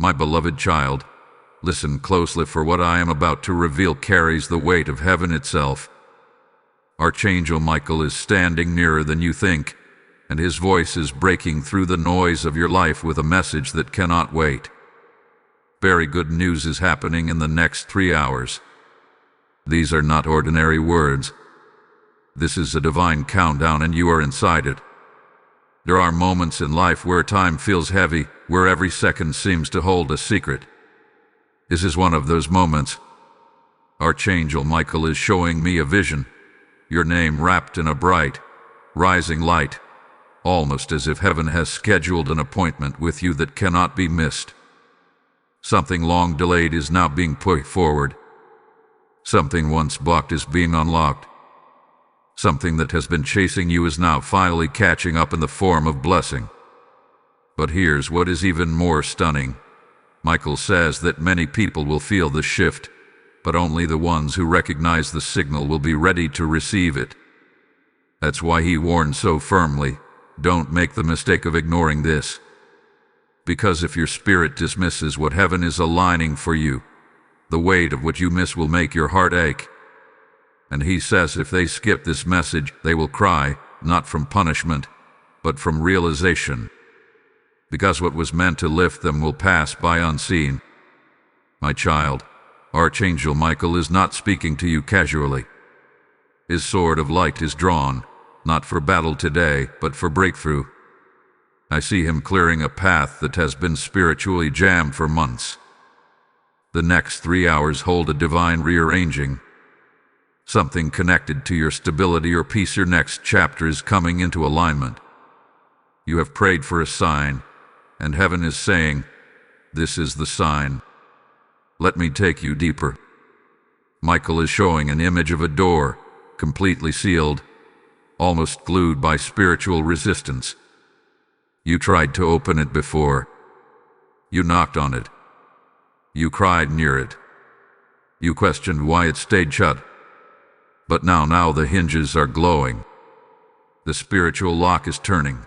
My beloved child, listen closely, for what I am about to reveal carries the weight of heaven itself. Archangel Michael is standing nearer than you think, and his voice is breaking through the noise of your life with a message that cannot wait. Very good news is happening in the next 3 hours. These are not ordinary words. This is a divine countdown, and you are inside it. There are moments in life where time feels heavy, where every second seems to hold a secret. This is one of those moments. Archangel Michael is showing me a vision, your name wrapped in a bright, rising light, almost as if heaven has scheduled an appointment with you that cannot be missed. Something long delayed is now being put forward. Something once blocked is being unlocked. Something that has been chasing you is now finally catching up in the form of blessing. But here's what is even more stunning. Michael says that many people will feel the shift, but only the ones who recognize the signal will be ready to receive it. That's why he warns so firmly, don't make the mistake of ignoring this. Because if your spirit dismisses what heaven is aligning for you, the weight of what you miss will make your heart ache. And he says if they skip this message, they will cry, not from punishment, but from realization. Because what was meant to lift them will pass by unseen. My child, Archangel Michael is not speaking to you casually. His sword of light is drawn, not for battle today, but for breakthrough. I see him clearing a path that has been spiritually jammed for months. The next 3 hours hold a divine rearranging. Something connected to your stability or peace. Your next chapter is coming into alignment. You have prayed for a sign, and heaven is saying, this is the sign. Let me take you deeper. Michael is showing an image of a door, completely sealed, almost glued by spiritual resistance. You tried to open it before. You knocked on it. You cried near it. You questioned why it stayed shut. But now the hinges are glowing. The spiritual lock is turning.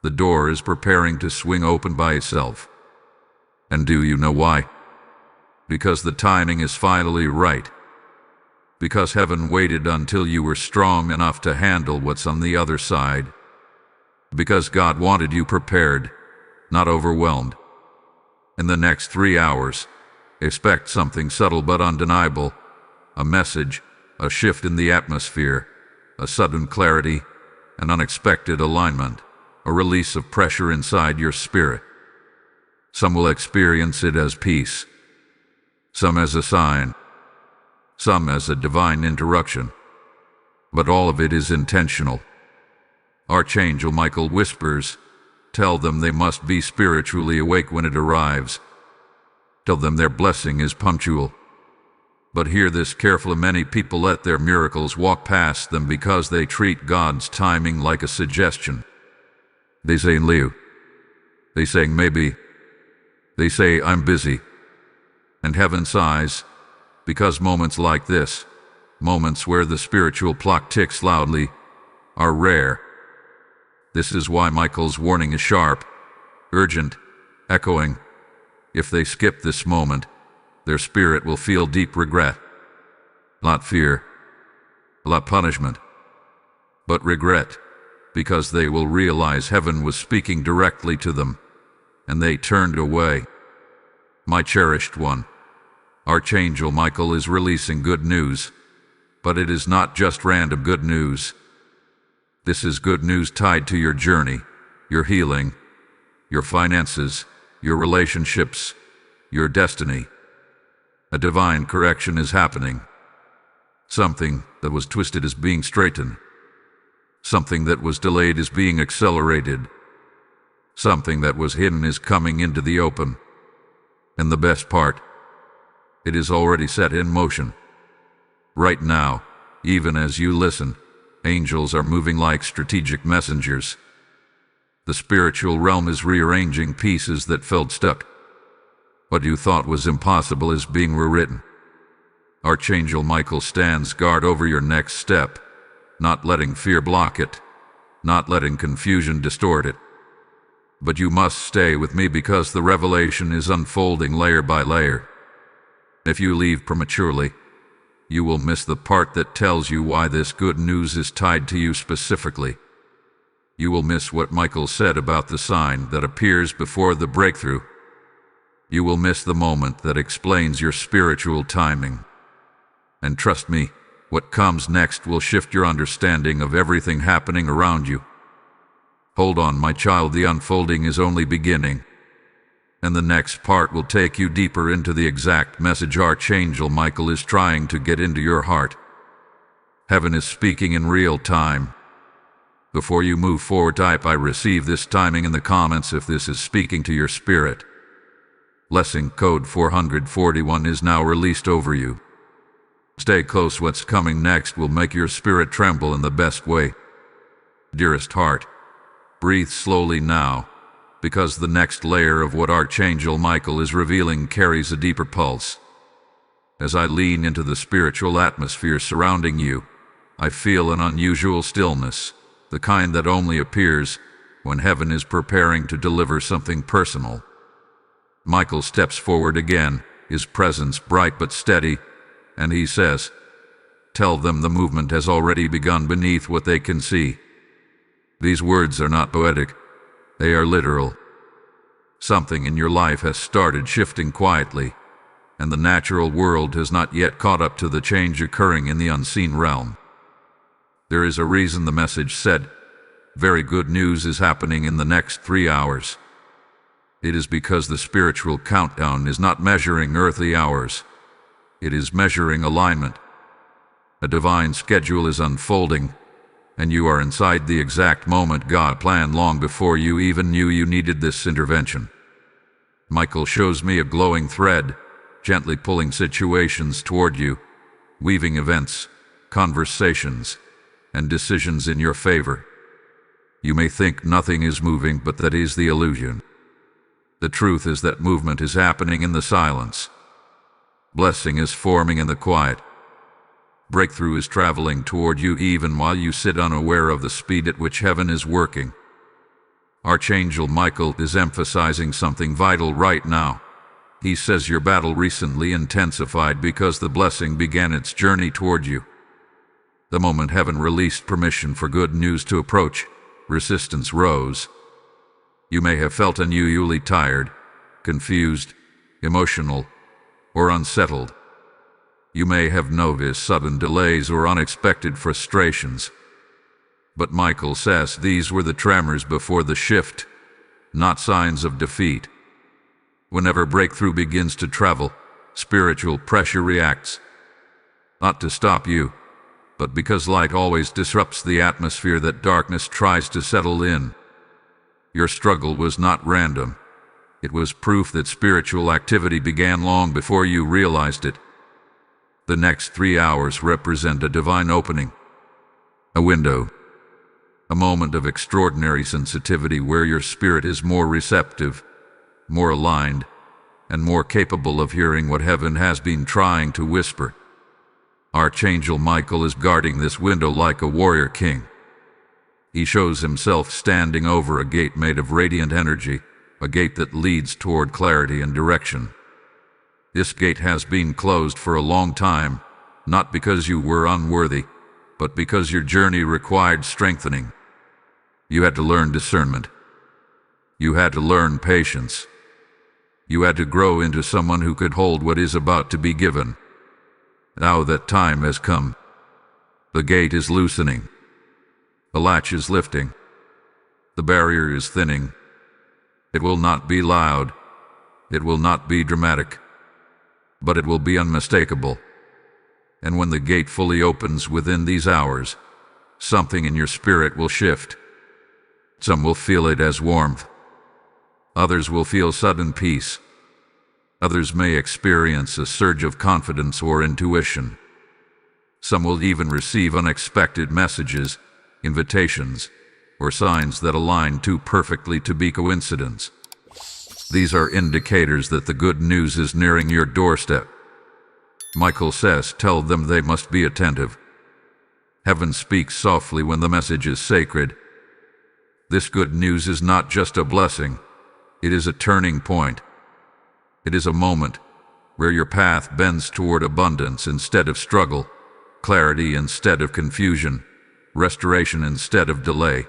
The door is preparing to swing open by itself. And do you know why? Because the timing is finally right. Because heaven waited until you were strong enough to handle what's on the other side. Because God wanted you prepared, not overwhelmed. In the next 3 hours, expect something subtle but undeniable, a message, a shift in the atmosphere, a sudden clarity, an unexpected alignment, a release of pressure inside your spirit. Some will experience it as peace, some as a sign, some as a divine interruption, but all of it is intentional. Archangel Michael whispers, tell them they must be spiritually awake when it arrives. Tell them their blessing is punctual. But hear this carefully, many people let their miracles walk past them because they treat God's timing like a suggestion. They say Liu. They say maybe. They say I'm busy. And heaven sighs, because moments like this, moments where the spiritual clock ticks loudly, are rare. This is why Michael's warning is sharp, urgent, echoing. If they skip this moment, their spirit will feel deep regret. Not fear, not punishment, but regret, because they will realize heaven was speaking directly to them, and they turned away. My cherished one, Archangel Michael is releasing good news, but it is not just random good news. This is good news tied to your journey, your healing, your finances, your relationships, your destiny. A divine correction is happening. Something that was twisted is being straightened. Something that was delayed is being accelerated. Something that was hidden is coming into the open. And the best part, it is already set in motion. Right now, even as you listen, angels are moving like strategic messengers. The spiritual realm is rearranging pieces that felt stuck. What you thought was impossible is being rewritten. Archangel Michael stands guard over your next step, not letting fear block it, not letting confusion distort it. But you must stay with me because the revelation is unfolding layer by layer. If you leave prematurely, you will miss the part that tells you why this good news is tied to you specifically. You will miss what Michael said about the sign that appears before the breakthrough. You will miss the moment that explains your spiritual timing. And trust me, what comes next will shift your understanding of everything happening around you. Hold on, my child, the unfolding is only beginning. And the next part will take you deeper into the exact message Archangel Michael is trying to get into your heart. Heaven is speaking in real time. Before you move forward, type "I receive this timing" in the comments if this is speaking to your spirit. Blessing code 441 is now released over you. Stay close, what's coming next will make your spirit tremble in the best way. Dearest heart, breathe slowly now, because the next layer of what Archangel Michael is revealing carries a deeper pulse. As I lean into the spiritual atmosphere surrounding you, I feel an unusual stillness, the kind that only appears when heaven is preparing to deliver something personal. Michael steps forward again, his presence bright but steady, and he says, "Tell them the movement has already begun beneath what they can see." These words are not poetic, they are literal. Something in your life has started shifting quietly, and the natural world has not yet caught up to the change occurring in the unseen realm. There is a reason the message said, "Very good news is happening in the next 3 hours." It is because the spiritual countdown is not measuring earthly hours. It is measuring alignment. A divine schedule is unfolding, and you are inside the exact moment God planned long before you even knew you needed this intervention. Michael shows me a glowing thread, gently pulling situations toward you, weaving events, conversations, and decisions in your favor. You may think nothing is moving, but that is the illusion. The truth is that movement is happening in the silence. Blessing is forming in the quiet. Breakthrough is traveling toward you even while you sit unaware of the speed at which heaven is working. Archangel Michael is emphasizing something vital right now. He says your battle recently intensified because the blessing began its journey toward you. The moment heaven released permission for good news to approach, resistance rose. You may have felt unusually tired, confused, emotional, or unsettled. You may have noticed sudden delays or unexpected frustrations. But Michael says these were the tremors before the shift, not signs of defeat. Whenever breakthrough begins to travel, spiritual pressure reacts. Not to stop you, but because light always disrupts the atmosphere that darkness tries to settle in. Your struggle was not random. It was proof that spiritual activity began long before you realized it. The next 3 hours represent a divine opening, a window, a moment of extraordinary sensitivity where your spirit is more receptive, more aligned, and more capable of hearing what heaven has been trying to whisper. Archangel Michael is guarding this window like a warrior king. He shows himself standing over a gate made of radiant energy, a gate that leads toward clarity and direction. This gate has been closed for a long time, not because you were unworthy, but because your journey required strengthening. You had to learn discernment. You had to learn patience. You had to grow into someone who could hold what is about to be given. Now that time has come. The gate is loosening. The latch is lifting. The barrier is thinning. It will not be loud. It will not be dramatic. But it will be unmistakable. And when the gate fully opens within these hours, something in your spirit will shift. Some will feel it as warmth. Others will feel sudden peace. Others may experience a surge of confidence or intuition. Some will even receive unexpected messages, invitations, or signs that align too perfectly to be coincidence. These are indicators that the good news is nearing your doorstep. Michael says, tell them they must be attentive. Heaven speaks softly when the message is sacred. This good news is not just a blessing, it is a turning point. It is a moment where your path bends toward abundance instead of struggle, clarity instead of confusion, restoration instead of delay.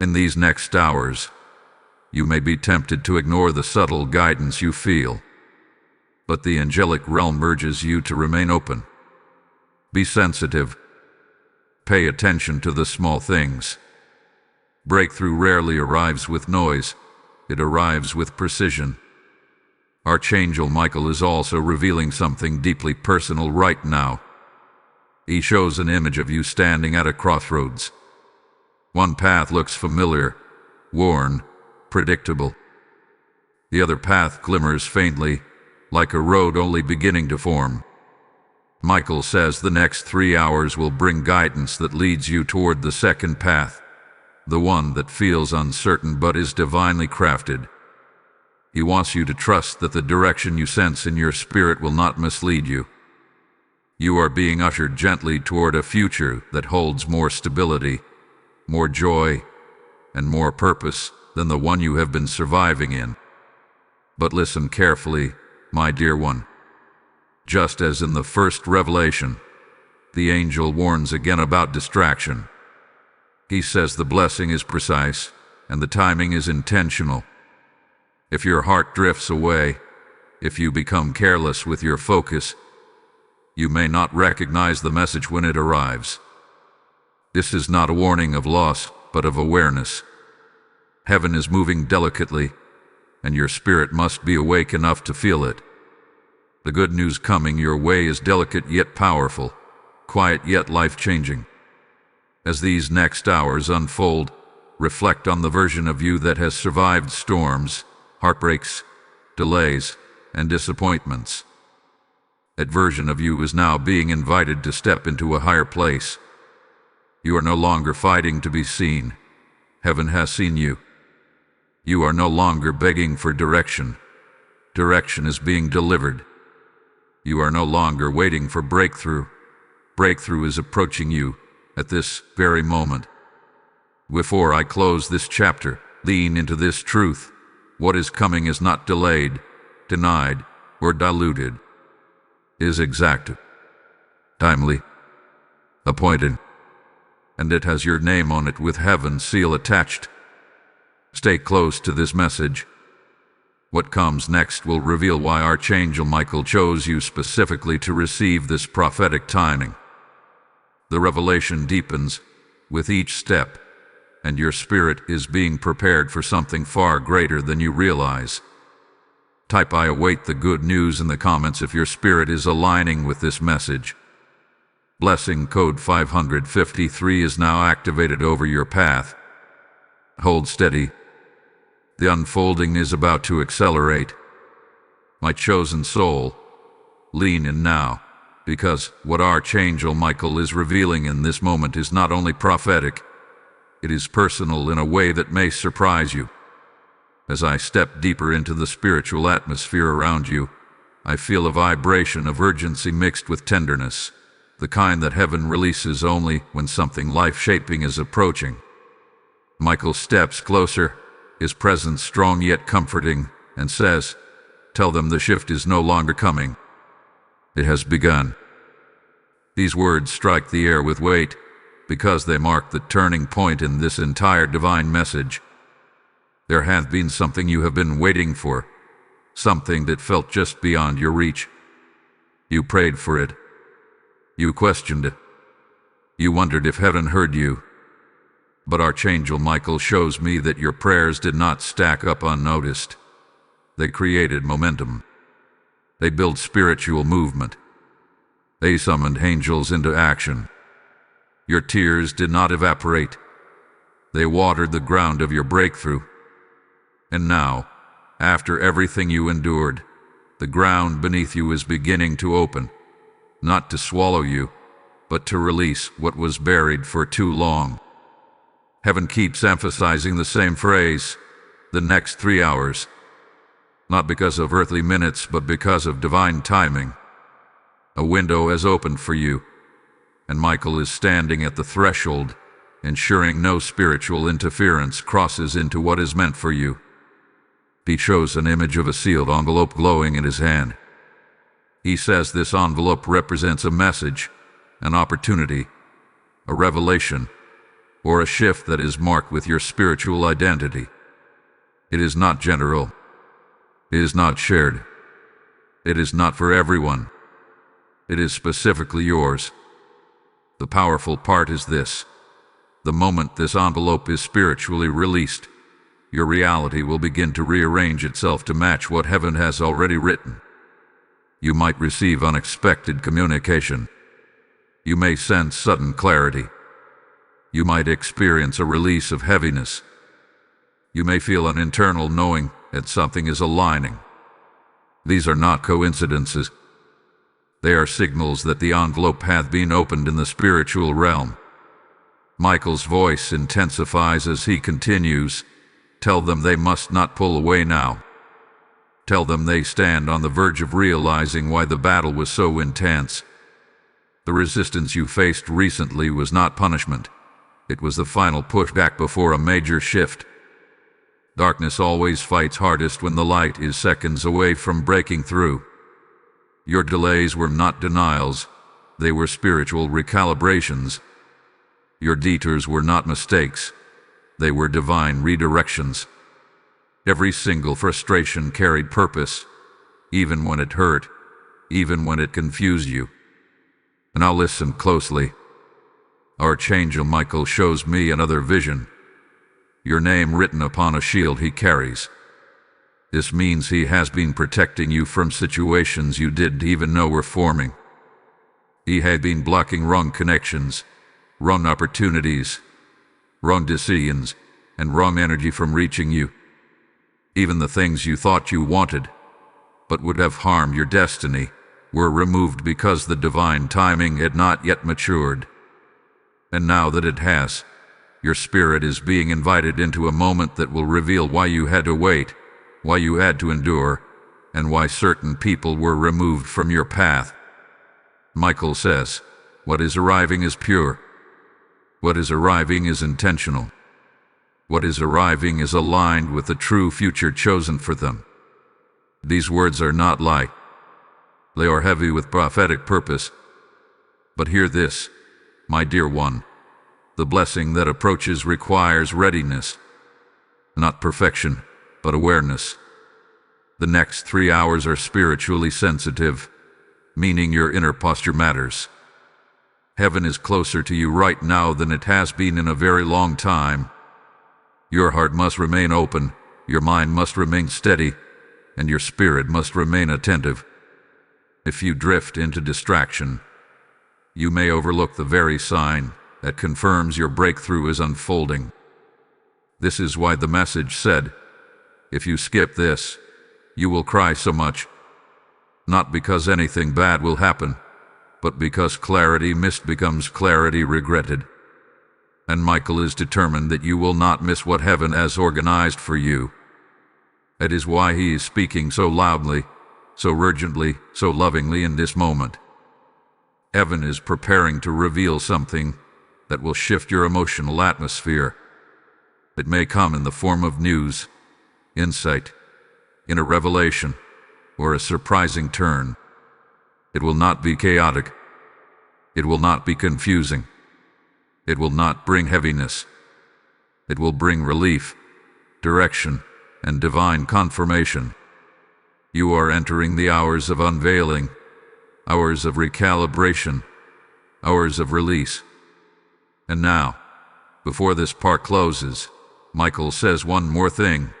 In these next hours, you may be tempted to ignore the subtle guidance you feel, but the angelic realm urges you to remain open. Be sensitive. Pay attention to the small things. Breakthrough rarely arrives with noise, it arrives with precision. Archangel Michael is also revealing something deeply personal right now. He shows an image of you standing at a crossroads. One path looks familiar, worn, predictable. The other path glimmers faintly, like a road only beginning to form. Michael says the next 3 hours will bring guidance that leads you toward the second path, the one that feels uncertain but is divinely crafted. He wants you to trust that the direction you sense in your spirit will not mislead you. You are being ushered gently toward a future that holds more stability, more joy, and more purpose than the one you have been surviving in. But listen carefully, my dear one. Just as in the first revelation, the angel warns again about distraction. He says the blessing is precise and the timing is intentional. If your heart drifts away, if you become careless with your focus, you may not recognize the message when it arrives. This is not a warning of loss, but of awareness. Heaven is moving delicately, and your spirit must be awake enough to feel it. The good news coming your way is delicate yet powerful, quiet yet life-changing. As these next hours unfold, reflect on the version of you that has survived storms, heartbreaks, delays, and disappointments. That version of you is now being invited to step into a higher place. You are no longer fighting to be seen. Heaven has seen you. You are no longer begging for direction. Direction is being delivered. You are no longer waiting for breakthrough. Breakthrough is approaching you at this very moment. Before I close this chapter, lean into this truth. What is coming is not delayed, denied, or diluted. It is exact, timely, appointed, and it has your name on it with heaven's seal attached. Stay close to this message. What comes next will reveal why Archangel Michael chose you specifically to receive this prophetic timing. The revelation deepens with each step, and your spirit is being prepared for something far greater than you realize. Type "I await the good news" in the comments if your spirit is aligning with this message. Blessing code 553 is now activated over your path. Hold steady. The unfolding is about to accelerate. My chosen soul, lean in now, because what Archangel Michael is revealing in this moment is not only prophetic, it is personal in a way that may surprise you. As I step deeper into the spiritual atmosphere around you, I feel a vibration of urgency mixed with tenderness, the kind that heaven releases only when something life-shaping is approaching. Michael steps closer, his presence strong yet comforting, and says, "Tell them the shift is no longer coming. It has begun." These words strike the air with weight, because they mark the turning point in this entire divine message. There hath been something you have been waiting for, something that felt just beyond your reach. You prayed for it. You questioned it. You wondered if heaven heard you. But Archangel Michael shows me that your prayers did not stack up unnoticed. They created momentum. They built spiritual movement. They summoned angels into action. Your tears did not evaporate. They watered the ground of your breakthrough. And now, after everything you endured, the ground beneath you is beginning to open, not to swallow you, but to release what was buried for too long. Heaven keeps emphasizing the same phrase, the next 3 hours, not because of earthly minutes, but because of divine timing. A window has opened for you, and Michael is standing at the threshold, ensuring no spiritual interference crosses into what is meant for you. He shows an image of a sealed envelope glowing in his hand. He says this envelope represents a message, an opportunity, a revelation, or a shift that is marked with your spiritual identity. It is not general. It is not shared. It is not for everyone. It is specifically yours. The powerful part is this. The moment this envelope is spiritually released, your reality will begin to rearrange itself to match what heaven has already written. You might receive unexpected communication. You may sense sudden clarity. You might experience a release of heaviness. You may feel an internal knowing that something is aligning. These are not coincidences. They are signals that the envelope hath been opened in the spiritual realm. Michael's voice intensifies as he continues. Tell them they must not pull away now. Tell them they stand on the verge of realizing why the battle was so intense. The resistance you faced recently was not punishment. It was the final pushback before a major shift. Darkness always fights hardest when the light is seconds away from breaking through. Your delays were not denials. They were spiritual recalibrations. Your detours were not mistakes. They were divine redirections. Every single frustration carried purpose, even when it hurt, even when it confused you. Now listen closely. Archangel Michael shows me another vision. Your name written upon a shield he carries. This means he has been protecting you from situations you didn't even know were forming. He had been blocking wrong connections, wrong opportunities, wrong decisions, and wrong energy from reaching you. Even the things you thought you wanted, but would have harmed your destiny, were removed because the divine timing had not yet matured. And now that it has, your spirit is being invited into a moment that will reveal why you had to wait, why you had to endure, and why certain people were removed from your path. Michael says, what is arriving is pure. What is arriving is intentional. What is arriving is aligned with the true future chosen for them. These words are not light. They are heavy with prophetic purpose. But hear this, my dear one. The blessing that approaches requires readiness. Not perfection, but awareness. The next 3 hours are spiritually sensitive, meaning your inner posture matters. Heaven is closer to you right now than it has been in a very long time. Your heart must remain open, your mind must remain steady, and your spirit must remain attentive. If you drift into distraction, you may overlook the very sign that confirms your breakthrough is unfolding. This is why the message said, if you skip this, you will cry so much. Not because anything bad will happen, but because clarity missed becomes clarity regretted. And Michael is determined that you will not miss what heaven has organized for you. That is why he is speaking so loudly, so urgently, so lovingly in this moment. Heaven is preparing to reveal something that will shift your emotional atmosphere. It may come in the form of news, insight, in a revelation, or a surprising turn. It will not be chaotic. It will not be confusing. It will not bring heaviness. It will bring relief, direction, and divine confirmation. You are entering the hours of unveiling, hours of recalibration, hours of release. And now, before this part closes, Michael says one more thing.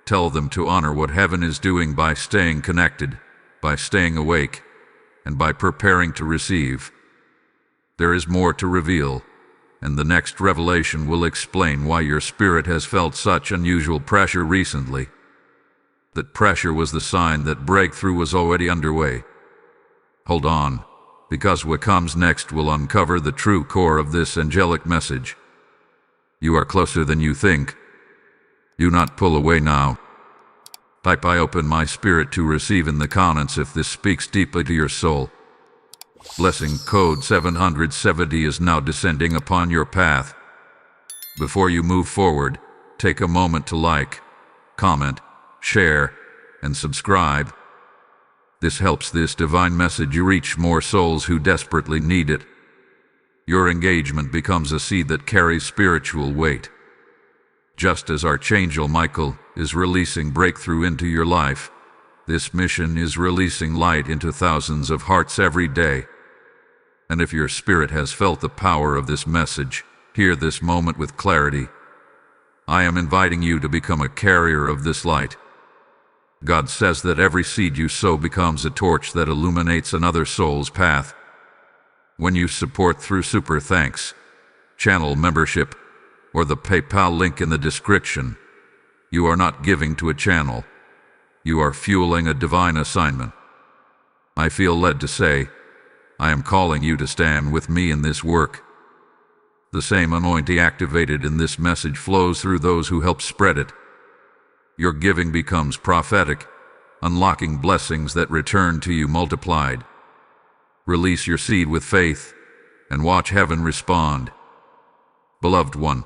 Tell them to honor what heaven is doing by staying connected, by staying awake, and by preparing to receive. There is more to reveal, and the next revelation will explain why your spirit has felt such unusual pressure recently. That pressure was the sign that breakthrough was already underway. Hold on, because what comes next will uncover the true core of this angelic message. You are closer than you think. Do not pull away now. Type I open my spirit to receive in the comments if this speaks deeply to your soul. Blessing code 770 is now descending upon your path. Before you move forward, take a moment to like, comment, share, and subscribe. This helps this divine message reach more souls who desperately need it. Your engagement becomes a seed that carries spiritual weight. Just as Archangel Michael is releasing breakthrough into your life, this mission is releasing light into thousands of hearts every day. And if your spirit has felt the power of this message, hear this moment with clarity. I am inviting you to become a carrier of this light. God says that every seed you sow becomes a torch that illuminates another soul's path. When you support through Super Thanks, channel membership, or the PayPal link in the description, you are not giving to a channel. You are fueling a divine assignment. I feel led to say, I am calling you to stand with me in this work. The same anointing activated in this message flows through those who help spread it. Your giving becomes prophetic, unlocking blessings that return to you multiplied. Release your seed with faith, and watch heaven respond. Beloved one,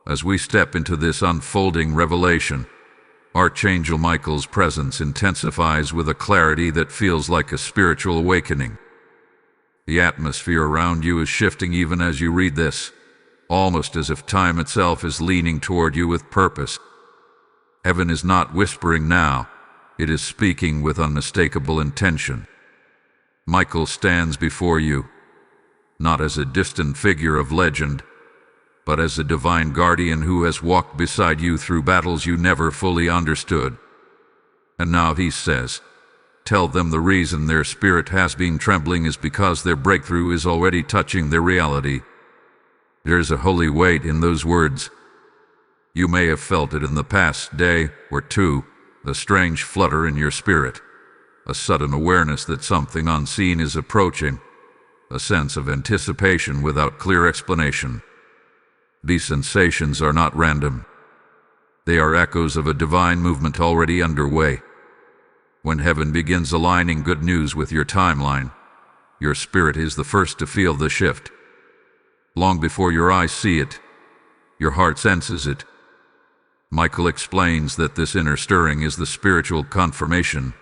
as we step into this unfolding revelation, Archangel Michael's presence intensifies with a clarity that feels like a spiritual awakening. The atmosphere around you is shifting even as you read this, almost as if time itself is leaning toward you with purpose. Heaven is not whispering now, it is speaking with unmistakable intention. Michael stands before you, not as a distant figure of legend, but as a divine guardian who has walked beside you through battles you never fully understood. And now he says, tell them the reason their spirit has been trembling is because their breakthrough is already touching their reality. There's a holy weight in those words. You may have felt it in the past day or two, a strange flutter in your spirit, a sudden awareness that something unseen is approaching, a sense of anticipation without clear explanation. These sensations are not random. They are echoes of a divine movement already underway. When heaven begins aligning good news with your timeline, your spirit is the first to feel the shift. Long before your eyes see it, your heart senses it. Michael explains that this inner stirring is the spiritual confirmation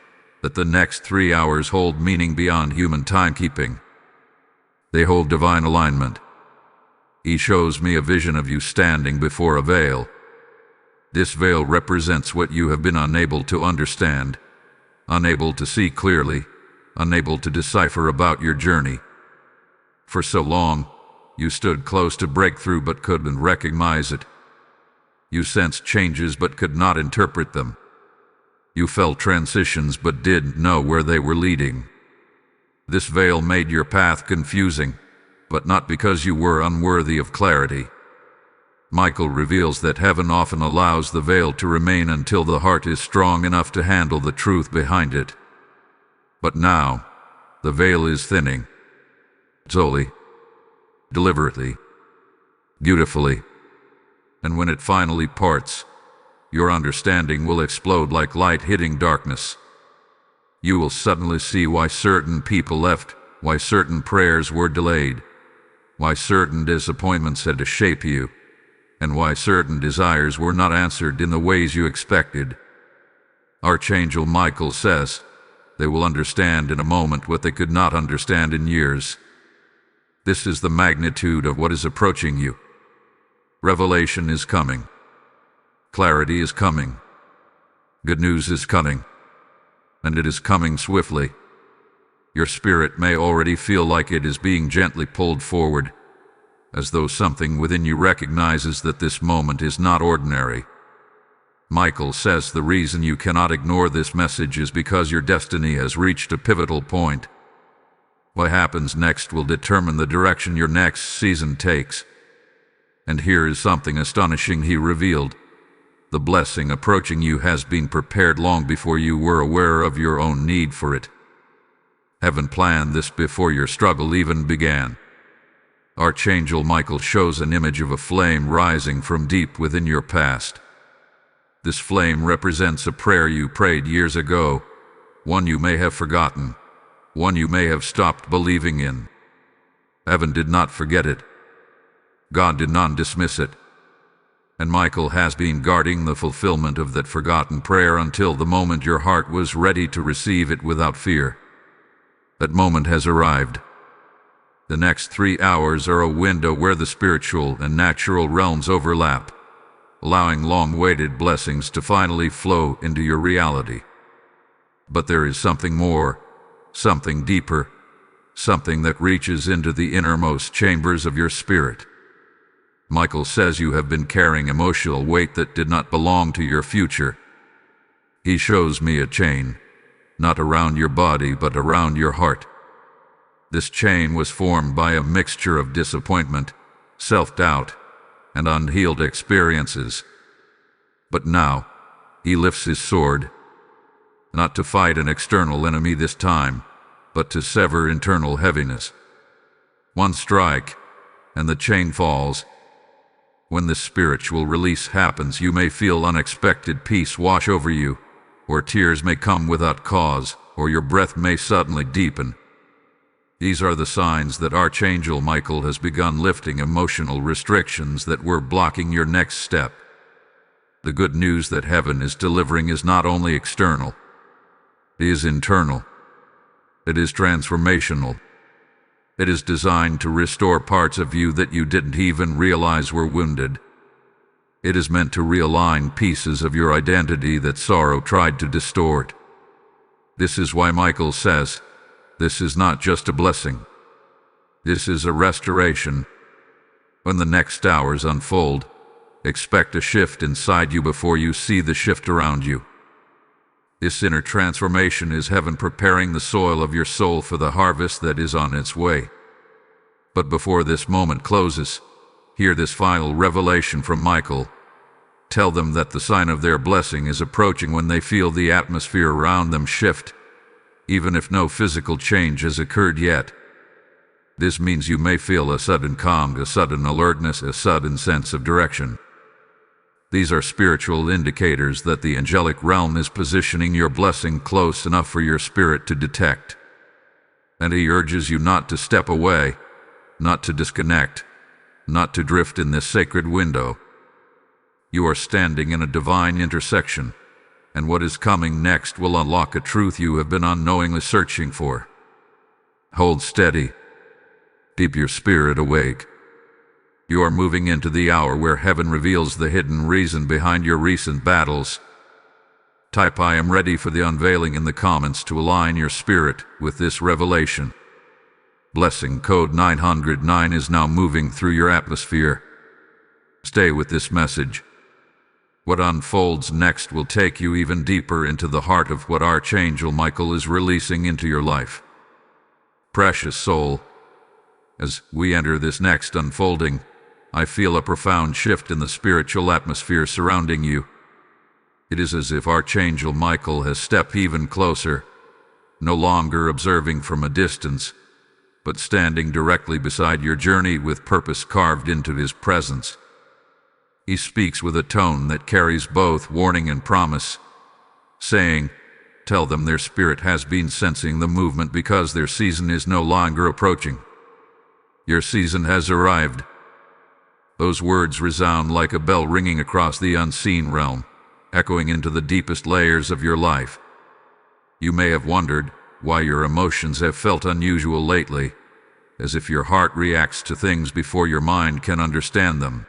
that the next 3 hours hold meaning beyond human timekeeping. They hold divine alignment. He shows me a vision of you standing before a veil. This veil represents what you have been unable to understand, unable to see clearly, unable to decipher about your journey. For so long, you stood close to breakthrough but couldn't recognize it. You sensed changes but could not interpret them. You felt transitions but didn't know where they were leading. This veil made your path confusing, but not because you were unworthy of clarity. Michael reveals that heaven often allows the veil to remain until the heart is strong enough to handle the truth behind it. But now, the veil is thinning. Slowly, deliberately, beautifully. And when it finally parts, your understanding will explode like light hitting darkness. You will suddenly see why certain people left, why certain prayers were delayed, why certain disappointments had to shape you, and why certain desires were not answered in the ways you expected. Archangel Michael says, they will understand in a moment what they could not understand in years. This is the magnitude of what is approaching you. Revelation is coming. Clarity is coming. Good news is coming. And it is coming swiftly. Your spirit may already feel like it is being gently pulled forward, as though something within you recognizes that this moment is not ordinary. Michael says the reason you cannot ignore this message is because your destiny has reached a pivotal point. What happens next will determine the direction your next season takes. And here is something astonishing he revealed. The blessing approaching you has been prepared long before you were aware of your own need for it. Heaven planned this before your struggle even began. Archangel Michael shows an image of a flame rising from deep within your past. This flame represents a prayer you prayed years ago, one you may have forgotten, one you may have stopped believing in. Heaven did not forget it. God did not dismiss it. And Michael has been guarding the fulfillment of that forgotten prayer until the moment your heart was ready to receive it without fear. That moment has arrived. The next 3 hours are a window where the spiritual and natural realms overlap, allowing long-awaited blessings to finally flow into your reality. But there is something more, something deeper, something that reaches into the innermost chambers of your spirit. Michael says you have been carrying emotional weight that did not belong to your future. He shows me a chain, not around your body but around your heart. This chain was formed by a mixture of disappointment, self-doubt, and unhealed experiences. But now, he lifts his sword, not to fight an external enemy this time, but to sever internal heaviness. One strike, and the chain falls. When this spiritual release happens, you may feel unexpected peace wash over you, or tears may come without cause, or your breath may suddenly deepen. These are the signs that Archangel Michael has begun lifting emotional restrictions that were blocking your next step. The good news that heaven is delivering is not only external, it is internal. It is transformational. It is designed to restore parts of you that you didn't even realize were wounded. It is meant to realign pieces of your identity that sorrow tried to distort. This is why Michael says, this is not just a blessing. This is a restoration. When the next hours unfold, expect a shift inside you before you see the shift around you. This inner transformation is heaven preparing the soil of your soul for the harvest that is on its way. But before this moment closes, hear this final revelation from Michael. Tell them that the sign of their blessing is approaching when they feel the atmosphere around them shift, even if no physical change has occurred yet. This means you may feel a sudden calm, a sudden alertness, a sudden sense of direction. These are spiritual indicators that the angelic realm is positioning your blessing close enough for your spirit to detect. And he urges you not to step away, not to disconnect, not to drift in this sacred window. You are standing in a divine intersection, and what is coming next will unlock a truth you have been unknowingly searching for. Hold steady. Keep your spirit awake. You are moving into the hour where heaven reveals the hidden reason behind your recent battles. Type "I am ready" for the unveiling in the comments to align your spirit with this revelation. Blessing code 909 is now moving through your atmosphere. Stay with this message. What unfolds next will take you even deeper into the heart of what Archangel Michael is releasing into your life. Precious soul, as we enter this next unfolding, I feel a profound shift in the spiritual atmosphere surrounding you. It is as if Archangel Michael has stepped even closer, no longer observing from a distance, but standing directly beside your journey with purpose carved into his presence. He speaks with a tone that carries both warning and promise, saying, tell them their spirit has been sensing the movement because their season is no longer approaching. Your season has arrived. Those words resound like a bell ringing across the unseen realm, echoing into the deepest layers of your life. You may have wondered why your emotions have felt unusual lately, as if your heart reacts to things before your mind can understand them.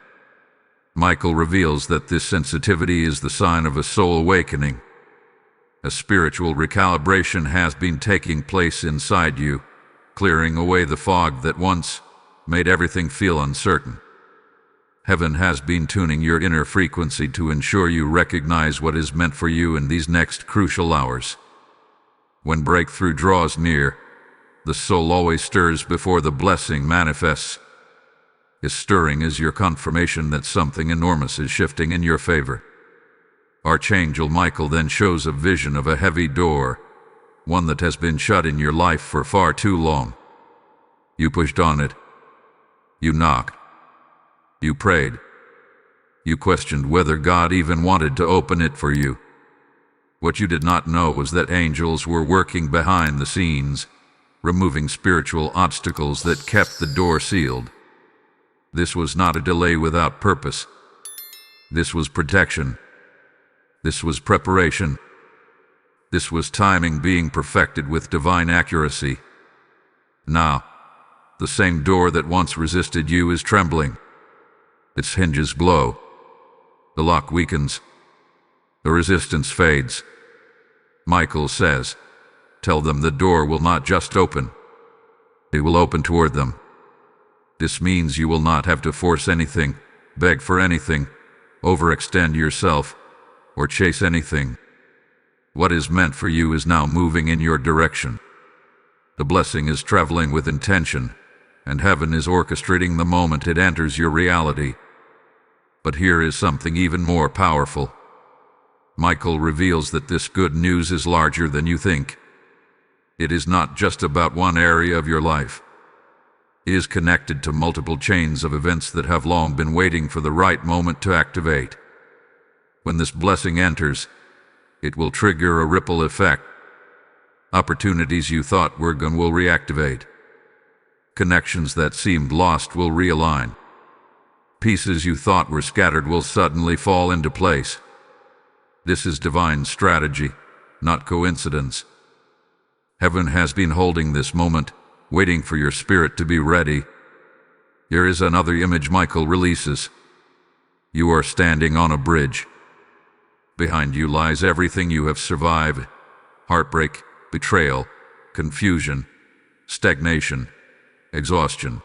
Michael reveals that this sensitivity is the sign of a soul awakening. A spiritual recalibration has been taking place inside you, clearing away the fog that once made everything feel uncertain. Heaven has been tuning your inner frequency to ensure you recognize what is meant for you in these next crucial hours. When breakthrough draws near, the soul always stirs before the blessing manifests. His stirring is your confirmation that something enormous is shifting in your favor. Archangel Michael then shows a vision of a heavy door, one that has been shut in your life for far too long. You pushed on it. You knocked. You prayed. You questioned whether God even wanted to open it for you. What you did not know was that angels were working behind the scenes, removing spiritual obstacles that kept the door sealed. This was not a delay without purpose. This was protection. This was preparation. This was timing being perfected with divine accuracy. Now, the same door that once resisted you is trembling. Its hinges glow. The lock weakens. The resistance fades. Michael says, "Tell them the door will not just open. It will open toward them." This means you will not have to force anything, beg for anything, overextend yourself, or chase anything. What is meant for you is now moving in your direction. The blessing is traveling with intention, and heaven is orchestrating the moment it enters your reality. But here is something even more powerful. Michael reveals that this good news is larger than you think. It is not just about one area of your life. It is connected to multiple chains of events that have long been waiting for the right moment to activate. When this blessing enters, it will trigger a ripple effect. Opportunities you thought were gone will reactivate. Connections that seemed lost will realign. Pieces you thought were scattered will suddenly fall into place. This is divine strategy, not coincidence. Heaven has been holding this moment, waiting for your spirit to be ready. Here is another image Michael releases. You are standing on a bridge. Behind you lies everything you have survived: heartbreak, betrayal, confusion, stagnation, exhaustion.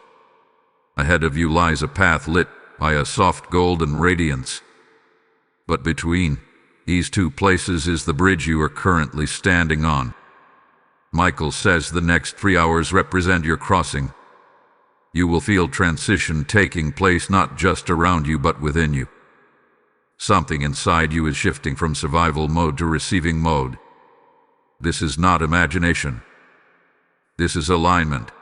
Ahead of you lies a path lit by a soft golden radiance. But between these two places is the bridge you are currently standing on. Michael says the next 3 hours represent your crossing. You will feel transition taking place not just around you but within you. Something inside you is shifting from survival mode to receiving mode. This is not imagination. This is alignment.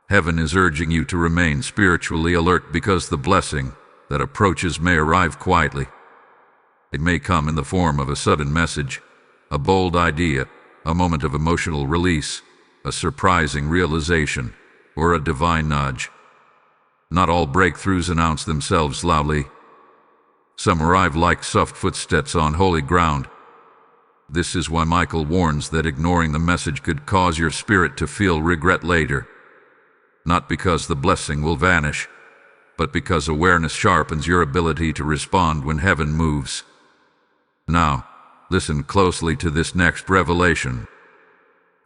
Heaven is urging you to remain spiritually alert because the blessing that approaches may arrive quietly. It may come in the form of a sudden message, a bold idea, a moment of emotional release, a surprising realization, or a divine nudge. Not all breakthroughs announce themselves loudly. Some arrive like soft footsteps on holy ground. This is why Michael warns that ignoring the message could cause your spirit to feel regret later. Not because the blessing will vanish, but because awareness sharpens your ability to respond when heaven moves. Now, listen closely to this next revelation.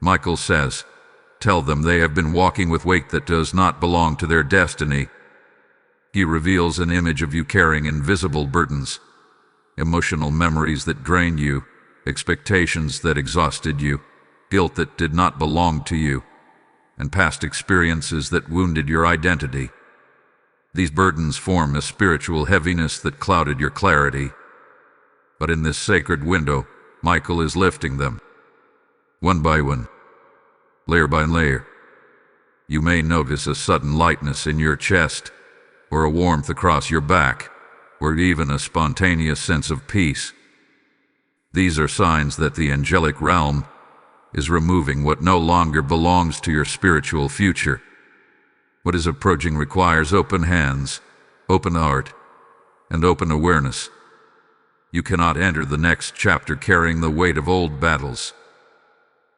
Michael says, "Tell them they have been walking with weight that does not belong to their destiny." He reveals an image of you carrying invisible burdens, emotional memories that drain you, expectations that exhausted you, guilt that did not belong to you, and past experiences that wounded your identity. These burdens form a spiritual heaviness that clouded your clarity. But in this sacred window, Michael is lifting them, one by one, layer by layer. You may notice a sudden lightness in your chest, or a warmth across your back, or even a spontaneous sense of peace. These are signs that the angelic realm is removing what no longer belongs to your spiritual future. What is approaching requires open hands, open heart, and open awareness. You cannot enter the next chapter carrying the weight of old battles.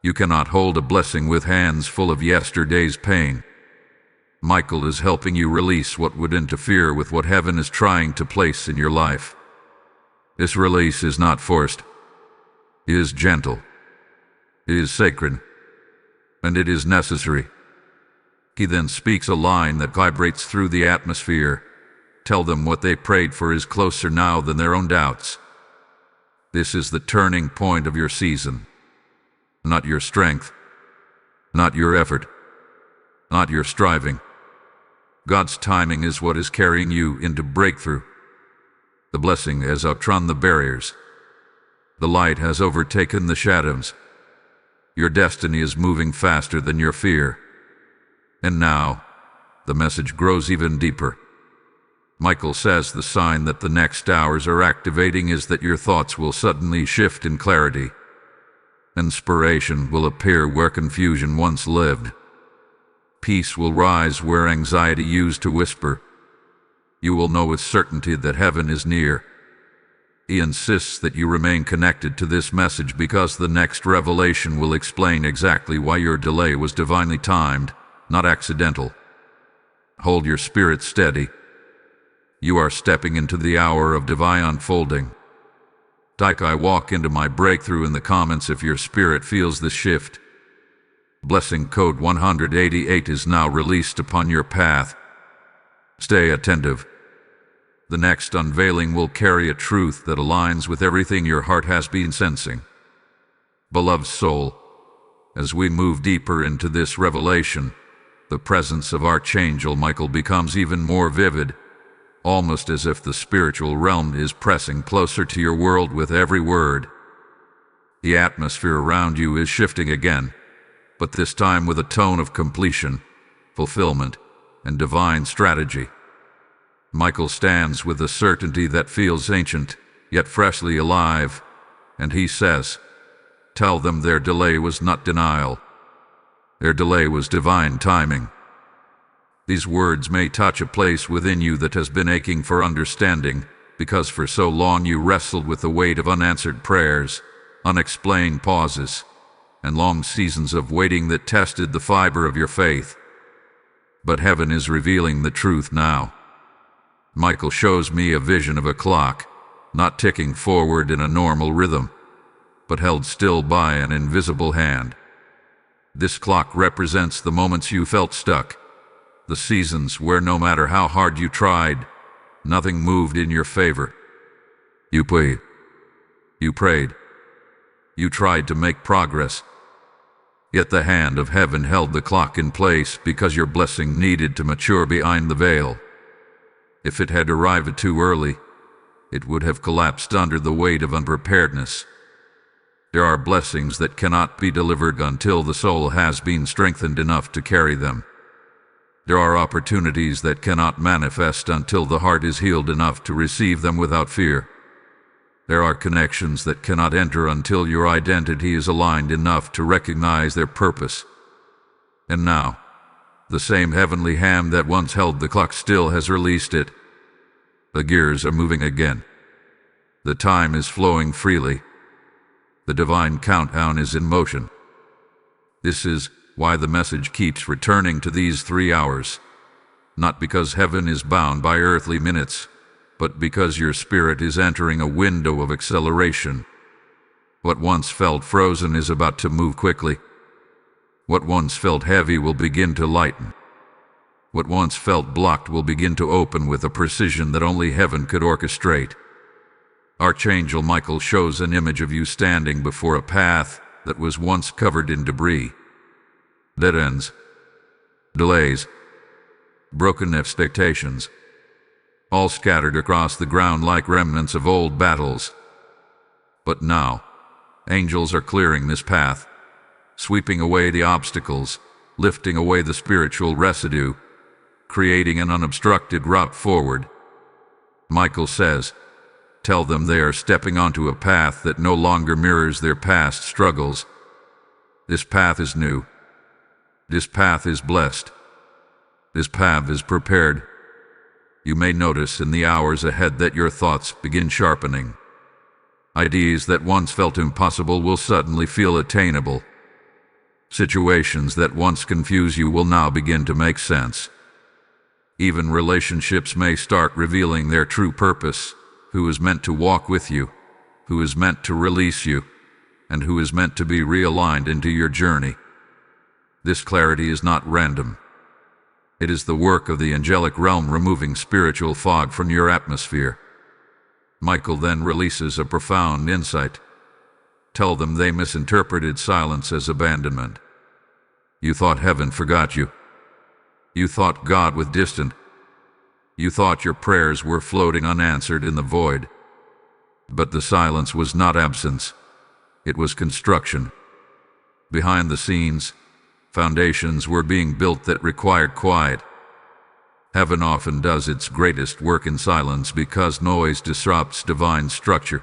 You cannot hold a blessing with hands full of yesterday's pain. Michael is helping you release what would interfere with what heaven is trying to place in your life. This release is not forced. It is gentle. It is sacred. And it is necessary. He then speaks a line that vibrates through the atmosphere. Tell them what they prayed for is closer now than their own doubts. This is the turning point of your season. Not your strength. Not your effort. Not your striving. God's timing is what is carrying you into breakthrough. The blessing has outrun the barriers. The light has overtaken the shadows. Your destiny is moving faster than your fear. And now, the message grows even deeper. Michael says the sign that the next hours are activating is that your thoughts will suddenly shift in clarity. Inspiration will appear where confusion once lived. Peace will rise where anxiety used to whisper. You will know with certainty that heaven is near. He insists that you remain connected to this message because the next revelation will explain exactly why your delay was divinely timed, not accidental. Hold your spirit steady. You are stepping into the hour of divine unfolding. Type "I walk into my breakthrough" in the comments if your spirit feels this shift. Blessing code 188 is now released upon your path. Stay attentive. The next unveiling will carry a truth that aligns with everything your heart has been sensing. Beloved soul, as we move deeper into this revelation, the presence of Archangel Michael becomes even more vivid, almost as if the spiritual realm is pressing closer to your world with every word. The atmosphere around you is shifting again, but this time with a tone of completion, fulfillment, and divine strategy. Michael stands with a certainty that feels ancient, yet freshly alive, and he says, "Tell them their delay was not denial. Their delay was divine timing." These words may touch a place within you that has been aching for understanding, because for so long you wrestled with the weight of unanswered prayers, unexplained pauses, and long seasons of waiting that tested the fiber of your faith. But heaven is revealing the truth now. Michael shows me a vision of a clock, not ticking forward in a normal rhythm, but held still by an invisible hand. This clock represents the moments you felt stuck, the seasons where no matter how hard you tried, nothing moved in your favor. You prayed. You tried to make progress. Yet the hand of heaven held the clock in place because your blessing needed to mature behind the veil. If it had arrived too early, it would have collapsed under the weight of unpreparedness. There are blessings that cannot be delivered until the soul has been strengthened enough to carry them. There are opportunities that cannot manifest until the heart is healed enough to receive them without fear. There are connections that cannot enter until your identity is aligned enough to recognize their purpose. And now, the same heavenly hand that once held the clock still has released it. The gears are moving again. The time is flowing freely. The divine countdown is in motion. This is why the message keeps returning to these 3 hours. Not because heaven is bound by earthly minutes, but because your spirit is entering a window of acceleration. What once felt frozen is about to move quickly. What once felt heavy will begin to lighten. What once felt blocked will begin to open with a precision that only heaven could orchestrate. Archangel Michael shows an image of you standing before a path that was once covered in debris. Dead ends, delays, broken expectations, all scattered across the ground like remnants of old battles. But now, angels are clearing this path, sweeping away the obstacles, lifting away the spiritual residue, creating an unobstructed route forward. Michael says, "Tell them they are stepping onto a path that no longer mirrors their past struggles. This path is new. This path is blessed. This path is prepared." You may notice in the hours ahead that your thoughts begin sharpening. Ideas that once felt impossible will suddenly feel attainable. Situations that once confused you will now begin to make sense. Even relationships may start revealing their true purpose: who is meant to walk with you, who is meant to release you, and who is meant to be realigned into your journey. This clarity is not random. It is the work of the angelic realm removing spiritual fog from your atmosphere. Michael then releases a profound insight. Tell them they misinterpreted silence as abandonment. You thought heaven forgot you. You thought God was distant. You thought your prayers were floating unanswered in the void. But the silence was not absence. It was construction. Behind the scenes, foundations were being built that required quiet. Heaven often does its greatest work in silence because noise disrupts divine structure.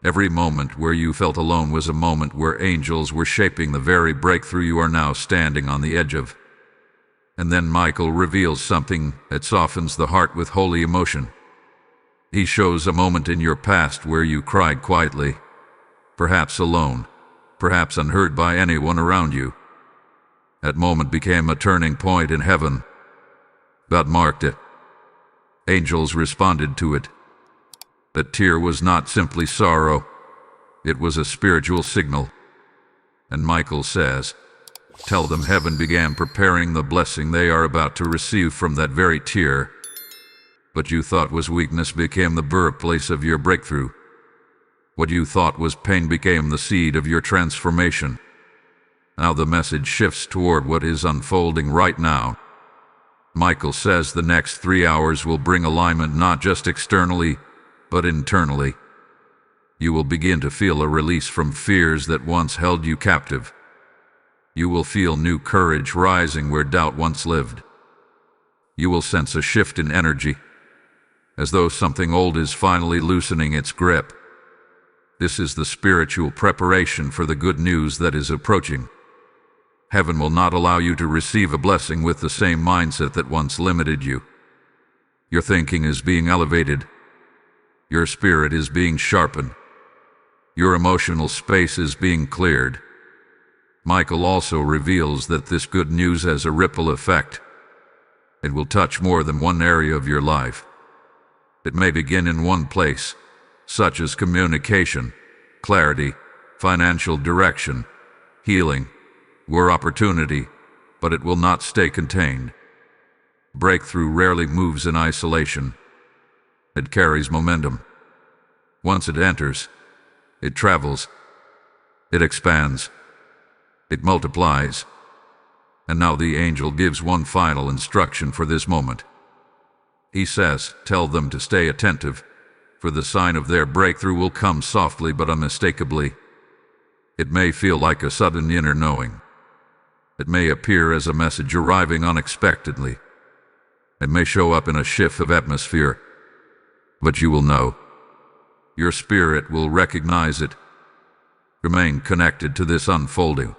Every moment where you felt alone was a moment where angels were shaping the very breakthrough you are now standing on the edge of. And then Michael reveals something that softens the heart with holy emotion. He shows a moment in your past where you cried quietly, perhaps alone, perhaps unheard by anyone around you. That moment became a turning point in heaven. God marked it. Angels responded to it. That tear was not simply sorrow, it was a spiritual signal. And Michael says, tell them heaven began preparing the blessing they are about to receive from that very tear. What you thought was weakness became the birthplace of your breakthrough. What you thought was pain became the seed of your transformation. Now the message shifts toward what is unfolding right now. Michael says the next 3 hours will bring alignment not just externally, but internally. You will begin to feel a release from fears that once held you captive. You will feel new courage rising where doubt once lived. You will sense a shift in energy, as though something old is finally loosening its grip. This is the spiritual preparation for the good news that is approaching. Heaven will not allow you to receive a blessing with the same mindset that once limited you. Your thinking is being elevated. Your spirit is being sharpened. Your emotional space is being cleared. Michael also reveals that this good news has a ripple effect. It will touch more than one area of your life. It may begin in one place, such as communication, clarity, financial direction, healing, or opportunity, but it will not stay contained. Breakthrough rarely moves in isolation. It carries momentum. Once it enters, it travels, it expands, it multiplies. And now the angel gives one final instruction for this moment. He says, tell them to stay attentive, for the sign of their breakthrough will come softly but unmistakably. It may feel like a sudden inner knowing. It may appear as a message arriving unexpectedly. It may show up in a shift of atmosphere. But you will know. Your spirit will recognize it. Remain connected to this unfolding.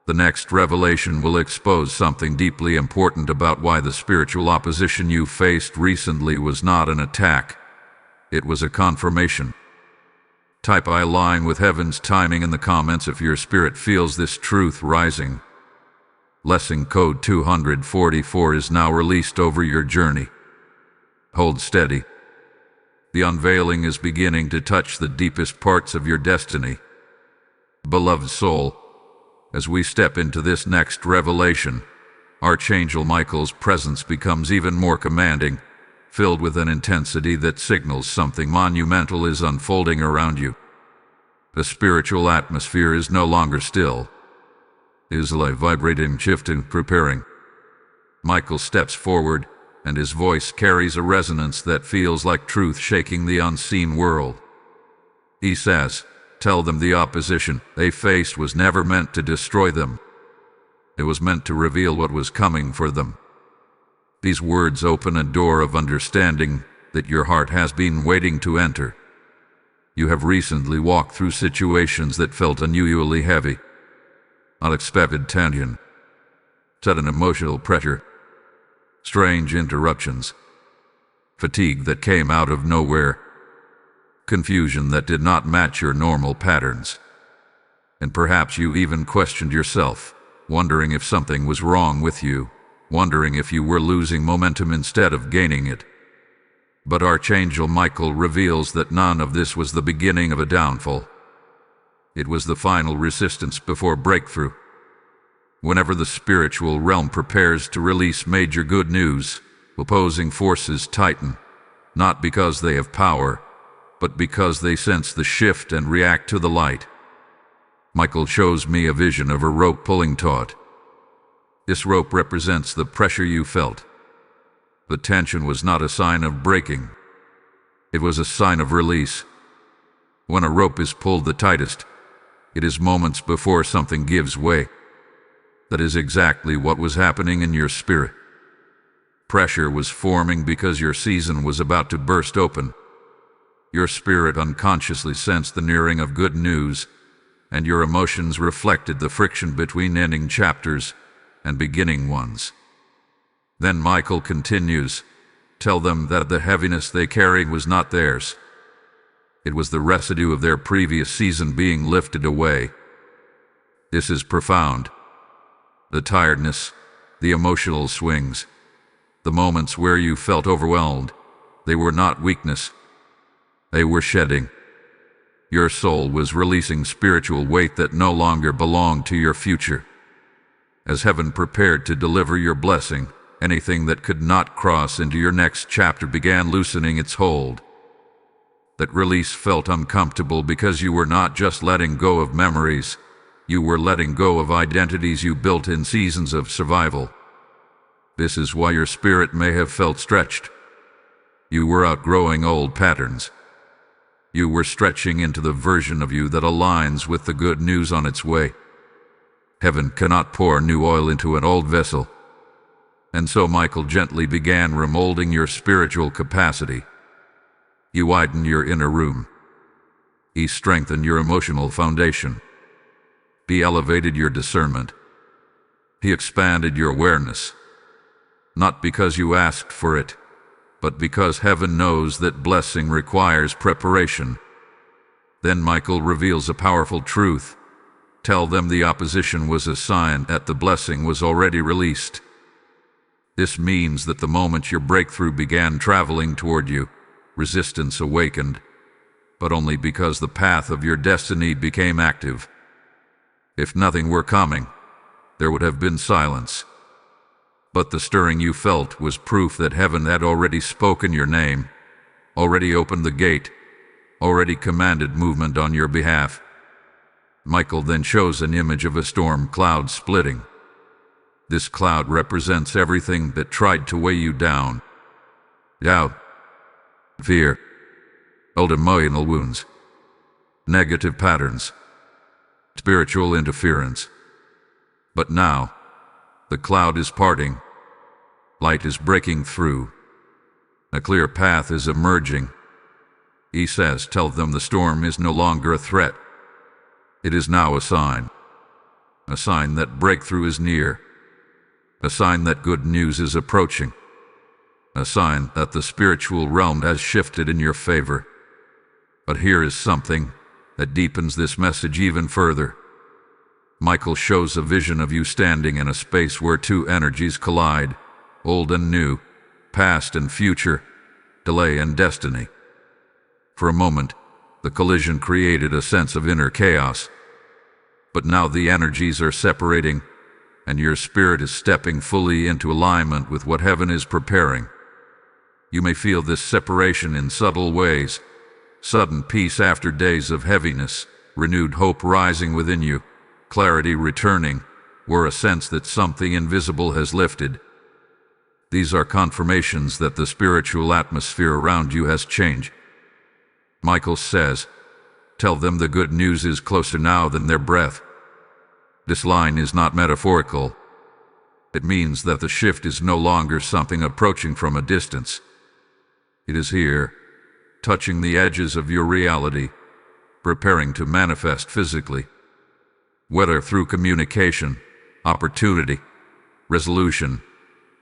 The next revelation will expose something deeply important about why the spiritual opposition you faced recently was not an attack. It was a confirmation. Type I align with heaven's timing in the comments if your spirit feels this truth rising. Lesson code 244 is now released over your journey. Hold steady. The unveiling is beginning to touch the deepest parts of your destiny. Beloved soul, as we step into this next revelation, Archangel Michael's presence becomes even more commanding, filled with an intensity that signals something monumental is unfolding around you. The spiritual atmosphere is no longer still. It is like vibrating, shifting, preparing. Michael steps forward, and his voice carries a resonance that feels like truth shaking the unseen world. He says, tell them the opposition they faced was never meant to destroy them. It was meant to reveal what was coming for them. These words open a door of understanding that your heart has been waiting to enter. You have recently walked through situations that felt unusually heavy. Unexpected tension, sudden emotional pressure, strange interruptions, fatigue that came out of nowhere, confusion that did not match your normal patterns. And perhaps you even questioned yourself, wondering if something was wrong with you, wondering if you were losing momentum instead of gaining it. But Archangel Michael reveals that none of this was the beginning of a downfall. It was the final resistance before breakthrough. Whenever the spiritual realm prepares to release major good news, opposing forces tighten, not because they have power, but because they sense the shift and react to the light. Michael shows me a vision of a rope pulling taut. This rope represents the pressure you felt. The tension was not a sign of breaking. It was a sign of release. When a rope is pulled the tightest, it is moments before something gives way. That is exactly what was happening in your spirit. Pressure was forming because your season was about to burst open. Your spirit unconsciously sensed the nearing of good news, and your emotions reflected the friction between ending chapters and beginning ones. Then Michael continues, tell them that the heaviness they carried was not theirs. It was the residue of their previous season being lifted away. This is profound. The tiredness, the emotional swings, the moments where you felt overwhelmed, they were not weakness. They were shedding. Your soul was releasing spiritual weight that no longer belonged to your future. As heaven prepared to deliver your blessing, anything that could not cross into your next chapter began loosening its hold. That release felt uncomfortable because you were not just letting go of memories, you were letting go of identities you built in seasons of survival. This is why your spirit may have felt stretched. You were outgrowing old patterns. You were stretching into the version of you that aligns with the good news on its way. Heaven cannot pour new oil into an old vessel. And so Michael gently began remolding your spiritual capacity. He widened your inner room. He strengthened your emotional foundation. He elevated your discernment. He expanded your awareness. Not because you asked for it, but because heaven knows that blessing requires preparation. Then Michael reveals a powerful truth. Tell them the opposition was a sign that the blessing was already released. This means that the moment your breakthrough began traveling toward you, resistance awakened, but only because the path of your destiny became active. If nothing were coming, there would have been silence. But the stirring you felt was proof that heaven had already spoken your name, already opened the gate, already commanded movement on your behalf. Michael then shows an image of a storm cloud splitting. This cloud represents everything that tried to weigh you down. Doubt, fear, old emotional wounds, negative patterns, spiritual interference. But now, the cloud is parting. Light is breaking through. A clear path is emerging. He says, tell them the storm is no longer a threat. It is now a sign that breakthrough is near, a sign that good news is approaching, a sign that the spiritual realm has shifted in your favor. But here is something that deepens this message even further. Michael shows a vision of you standing in a space where two energies collide, old and new, past and future, delay and destiny. For a moment, the collision created a sense of inner chaos. But now the energies are separating, and your spirit is stepping fully into alignment with what heaven is preparing. You may feel this separation in subtle ways, sudden peace after days of heaviness, renewed hope rising within you, clarity returning, or a sense that something invisible has lifted. These are confirmations that the spiritual atmosphere around you has changed. Michael says, tell them the good news is closer now than their breath. This line is not metaphorical. It means that the shift is no longer something approaching from a distance. It is here, touching the edges of your reality, preparing to manifest physically. Whether through communication, opportunity, resolution,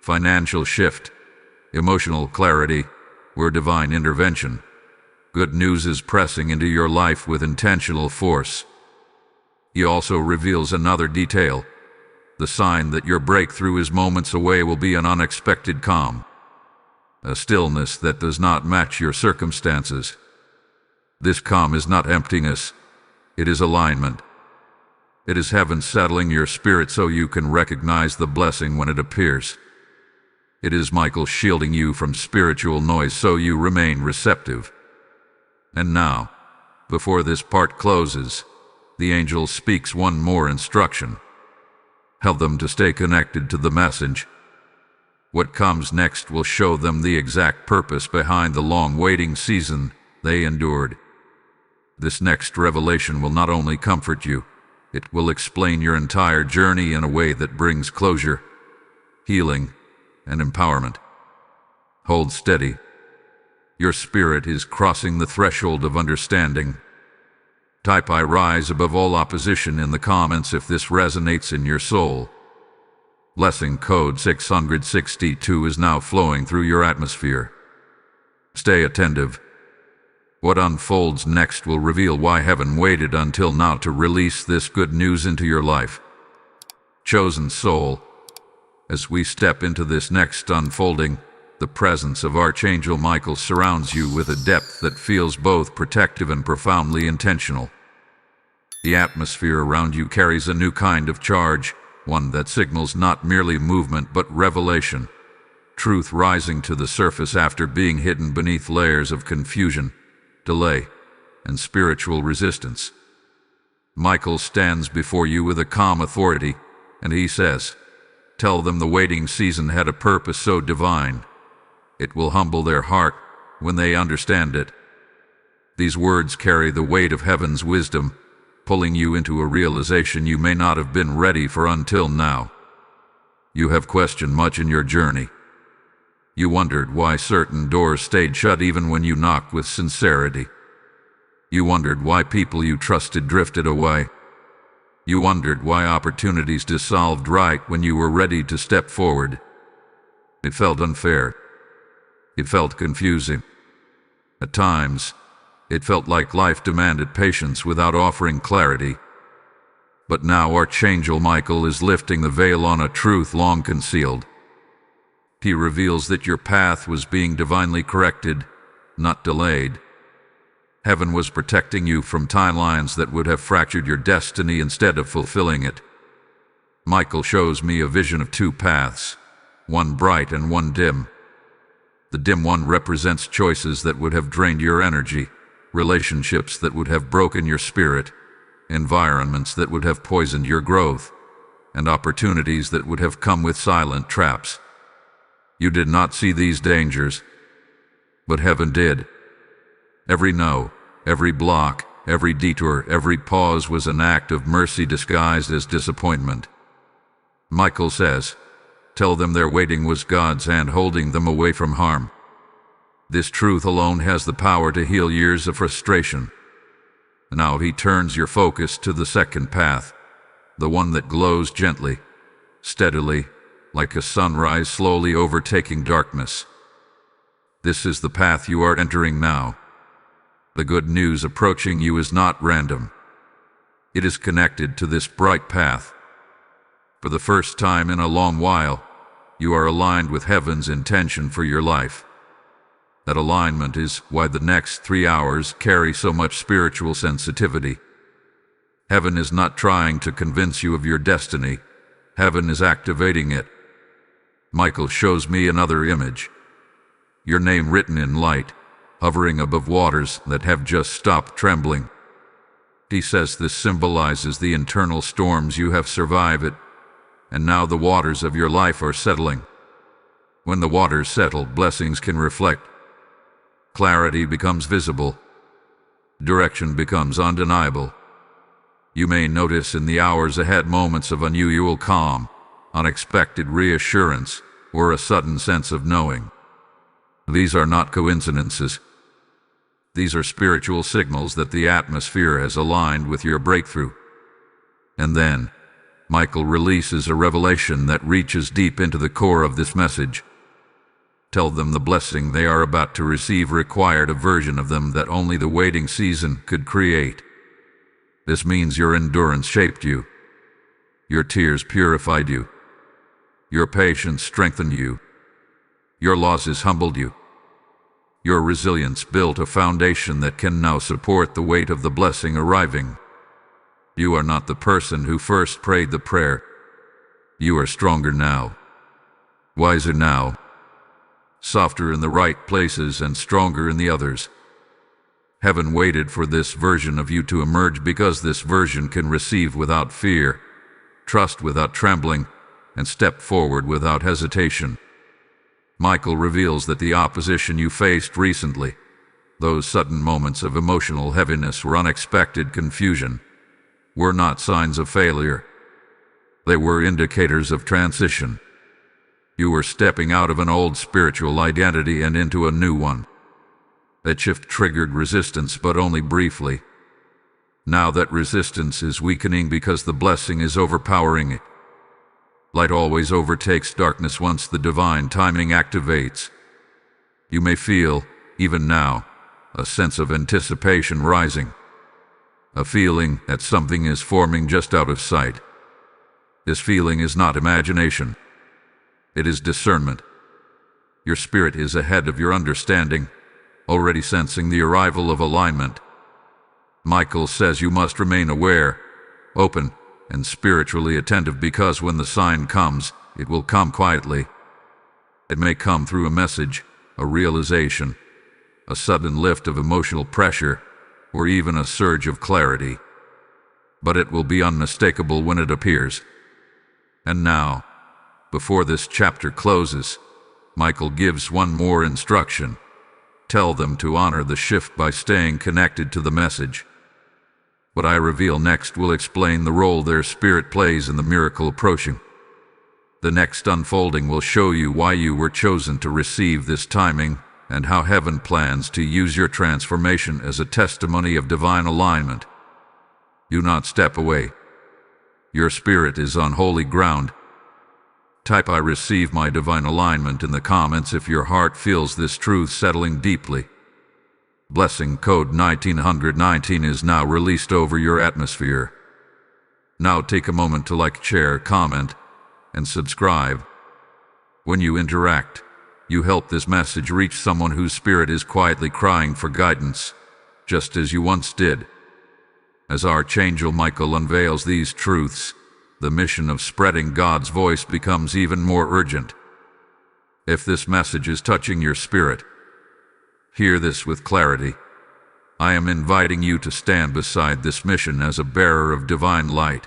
financial shift, emotional clarity, or divine intervention, good news is pressing into your life with intentional force. He also reveals another detail. The sign that your breakthrough is moments away will be an unexpected calm, a stillness that does not match your circumstances. This calm is not emptiness, it is alignment. It is heaven settling your spirit so you can recognize the blessing when it appears. It is Michael shielding you from spiritual noise so you remain receptive. And now, before this part closes, the angel speaks one more instruction. Help them to stay connected to the message. What comes next will show them the exact purpose behind the long waiting season they endured. This next revelation will not only comfort you, it will explain your entire journey in a way that brings closure, healing, and empowerment. Hold steady. Your spirit is crossing the threshold of understanding. Type I rise above all opposition in the comments if this resonates in your soul. Blessing code 662 is now flowing through your atmosphere. Stay attentive. What unfolds next will reveal why heaven waited until now to release this good news into your life. Chosen soul, as we step into this next unfolding, the presence of Archangel Michael surrounds you with a depth that feels both protective and profoundly intentional. The atmosphere around you carries a new kind of charge, one that signals not merely movement but revelation, truth rising to the surface after being hidden beneath layers of confusion, delay, and spiritual resistance. Michael stands before you with a calm authority, and he says, "Tell them the waiting season had a purpose so divine. It will humble their heart when they understand it." These words carry the weight of heaven's wisdom, pulling you into a realization you may not have been ready for until now. You have questioned much in your journey. You wondered why certain doors stayed shut even when you knocked with sincerity. You wondered why people you trusted drifted away. You wondered why opportunities dissolved right when you were ready to step forward. It felt unfair. It felt confusing. At times, it felt like life demanded patience without offering clarity. But now Archangel Michael is lifting the veil on a truth long concealed. He reveals that your path was being divinely corrected, not delayed. Heaven was protecting you from timelines that would have fractured your destiny instead of fulfilling it. Michael shows me a vision of two paths, one bright and one dim. The dim one represents choices that would have drained your energy, relationships that would have broken your spirit, environments that would have poisoned your growth, and opportunities that would have come with silent traps. You did not see these dangers, but heaven did. Every no, every block, every detour, every pause was an act of mercy disguised as disappointment. Michael says, "Tell them their waiting was God's hand holding them away from harm." This truth alone has the power to heal years of frustration. Now he turns your focus to the second path, the one that glows gently, steadily, like a sunrise slowly overtaking darkness. This is the path you are entering now. The good news approaching you is not random. It is connected to this bright path. For the first time in a long while, you are aligned with heaven's intention for your life. That alignment is why the next 3 hours carry so much spiritual sensitivity. Heaven is not trying to convince you of your destiny. Heaven is activating it. Michael shows me another image. Your name written in light, hovering above waters that have just stopped trembling. He says this symbolizes the internal storms you have survived, and now the waters of your life are settling. When the waters settle, blessings can reflect. Clarity becomes visible. Direction becomes undeniable. You may notice in the hours ahead moments of unusual calm, unexpected reassurance, or a sudden sense of knowing. These are not coincidences. These are spiritual signals that the atmosphere has aligned with your breakthrough. And then, Michael releases a revelation that reaches deep into the core of this message. Tell them the blessing they are about to receive required a version of them that only the waiting season could create. This means your endurance shaped you. Your tears purified you. Your patience strengthened you. Your losses humbled you. Your resilience built a foundation that can now support the weight of the blessing arriving. You are not the person who first prayed the prayer. You are stronger now, wiser now, softer in the right places and stronger in the others. Heaven waited for this version of you to emerge because this version can receive without fear, trust without trembling, and step forward without hesitation. Michael reveals that the opposition you faced recently, those sudden moments of emotional heaviness or unexpected confusion, were not signs of failure. They were indicators of transition. You were stepping out of an old spiritual identity and into a new one. That shift triggered resistance, but only briefly. Now that resistance is weakening because the blessing is overpowering it. Light always overtakes darkness once the divine timing activates. You may feel, even now, a sense of anticipation rising. A feeling that something is forming just out of sight. This feeling is not imagination. It is discernment. Your spirit is ahead of your understanding, already sensing the arrival of alignment. Michael says you must remain aware, open, and spiritually attentive, because when the sign comes, it will come quietly. It may come through a message, a realization, a sudden lift of emotional pressure, or even a surge of clarity. But it will be unmistakable when it appears. And now, before this chapter closes, Michael gives one more instruction. Tell them to honor the shift by staying connected to the message. What I reveal next will explain the role their spirit plays in the miracle approaching. The next unfolding will show you why you were chosen to receive this timing and how heaven plans to use your transformation as a testimony of divine alignment. Do not step away. Your spirit is on holy ground. Type "I receive my divine alignment" in the comments if your heart feels this truth settling deeply. Blessing code 1919 is now released over your atmosphere. Now take a moment to like, share, comment, and subscribe. When you interact, you help this message reach someone whose spirit is quietly crying for guidance, just as you once did. As Archangel Michael unveils these truths, the mission of spreading God's voice becomes even more urgent. If this message is touching your spirit, hear this with clarity. I am inviting you to stand beside this mission as a bearer of divine light.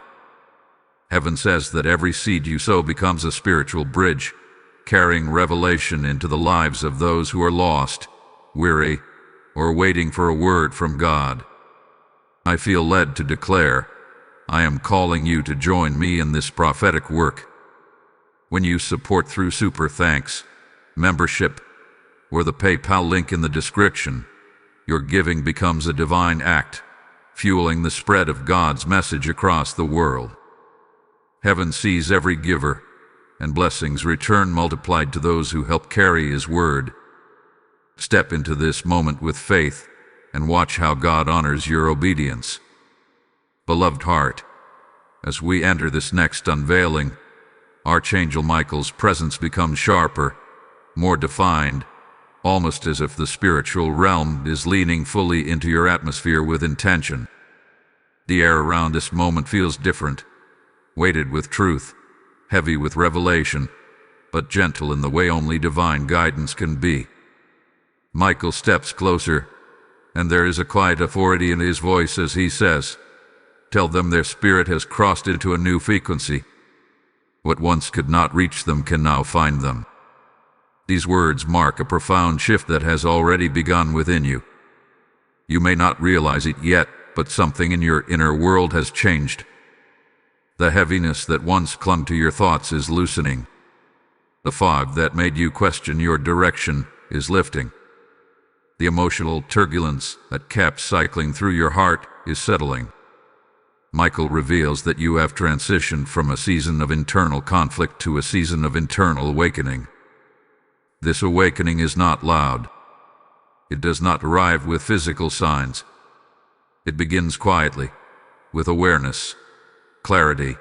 Heaven says that every seed you sow becomes a spiritual bridge, carrying revelation into the lives of those who are lost, weary, or waiting for a word from God. I feel led to declare, I am calling you to join me in this prophetic work. When you support through super thanks, membership, or the PayPal link in the description, your giving becomes a divine act, fueling the spread of God's message across the world. Heaven sees every giver, and blessings return multiplied to those who help carry His word. Step into this moment with faith, and watch how God honors your obedience. Beloved heart, as we enter this next unveiling, Archangel Michael's presence becomes sharper, more defined, almost as if the spiritual realm is leaning fully into your atmosphere with intention. The air around this moment feels different, weighted with truth, heavy with revelation, but gentle in the way only divine guidance can be. Michael steps closer, and there is a quiet authority in his voice as he says, tell them their spirit has crossed into a new frequency. What once could not reach them can now find them. These words mark a profound shift that has already begun within you. You may not realize it yet, but something in your inner world has changed. The heaviness that once clung to your thoughts is loosening. The fog that made you question your direction is lifting. The emotional turbulence that kept cycling through your heart is settling. Michael reveals that you have transitioned from a season of internal conflict to a season of internal awakening. This awakening is not loud. It does not arrive with physical signs. It begins quietly, with awareness, clarity,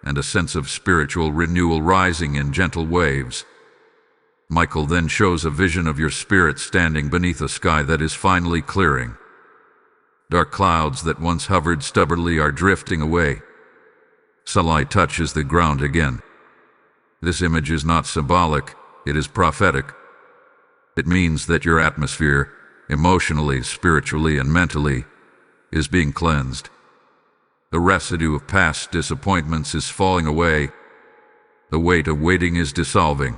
and a sense of spiritual renewal rising in gentle waves. Michael then shows a vision of your spirit standing beneath a sky that is finally clearing. Dark clouds that once hovered stubbornly are drifting away. Sunlight touches the ground again. This image is not symbolic, it is prophetic. It means that your atmosphere, emotionally, spiritually, and mentally, is being cleansed. The residue of past disappointments is falling away. The weight of waiting is dissolving.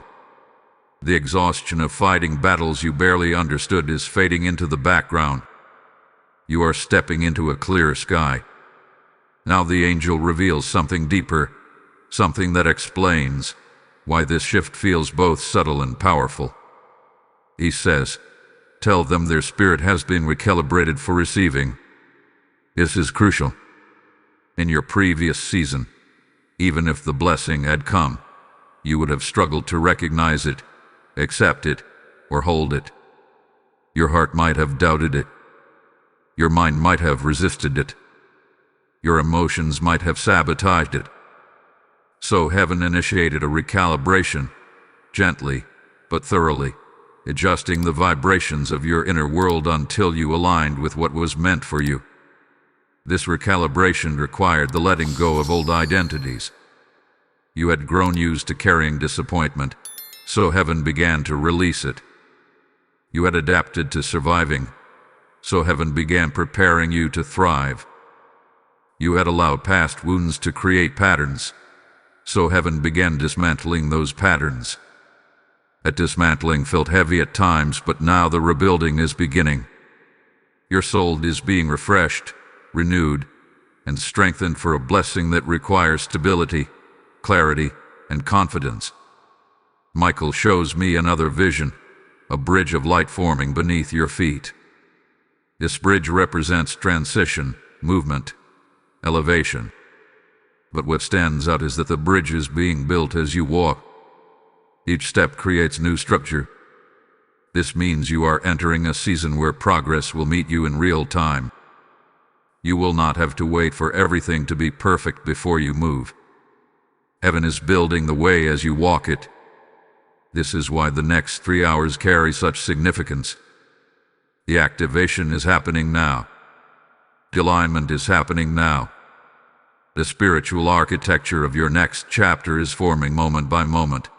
The exhaustion of fighting battles you barely understood is fading into the background. You are stepping into a clear sky. Now the angel reveals something deeper, something that explains why this shift feels both subtle and powerful. He says, tell them their spirit has been recalibrated for receiving. This is crucial. In your previous season, even if the blessing had come, you would have struggled to recognize it, accept it, or hold it. Your heart might have doubted it. Your mind might have resisted it. Your emotions might have sabotaged it. So heaven initiated a recalibration, gently but thoroughly, adjusting the vibrations of your inner world until you aligned with what was meant for you. This recalibration required the letting go of old identities. You had grown used to carrying disappointment, so heaven began to release it. You had adapted to surviving, so heaven began preparing you to thrive. You had allowed past wounds to create patterns, so heaven began dismantling those patterns. That dismantling felt heavy at times, but now the rebuilding is beginning. Your soul is being refreshed, renewed, and strengthened for a blessing that requires stability, clarity, and confidence. Michael shows me another vision, a bridge of light forming beneath your feet. This bridge represents transition, movement, elevation. But what stands out is that the bridge is being built as you walk. Each step creates new structure. This means you are entering a season where progress will meet you in real time. You will not have to wait for everything to be perfect before you move. Heaven is building the way as you walk it. This is why the next 3 hours carry such significance. The activation is happening now. The alignment is happening now. The spiritual architecture of your next chapter is forming moment by moment.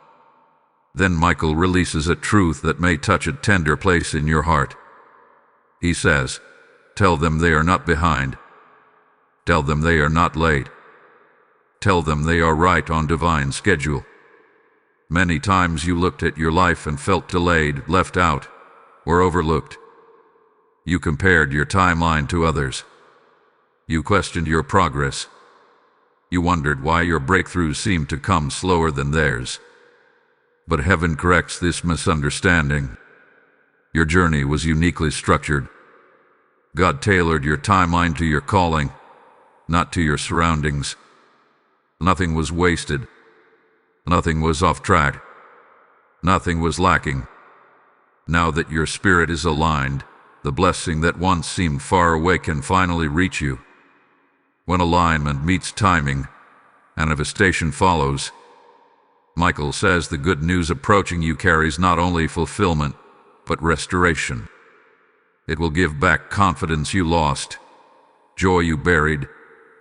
Then Michael releases a truth that may touch a tender place in your heart. He says, "Tell them they are not behind. Tell them they are not late. Tell them they are right on divine schedule." Many times you looked at your life and felt delayed, left out, or overlooked. You compared your timeline to others. You questioned your progress. You wondered why your breakthroughs seemed to come slower than theirs. But heaven corrects this misunderstanding. Your journey was uniquely structured. God tailored your timeline to your calling, not to your surroundings. Nothing was wasted. Nothing was off track. Nothing was lacking. Now that your spirit is aligned, the blessing that once seemed far away can finally reach you. When alignment meets timing, manifestation follows. Michael says the good news approaching you carries not only fulfillment, but restoration. It will give back confidence you lost, joy you buried,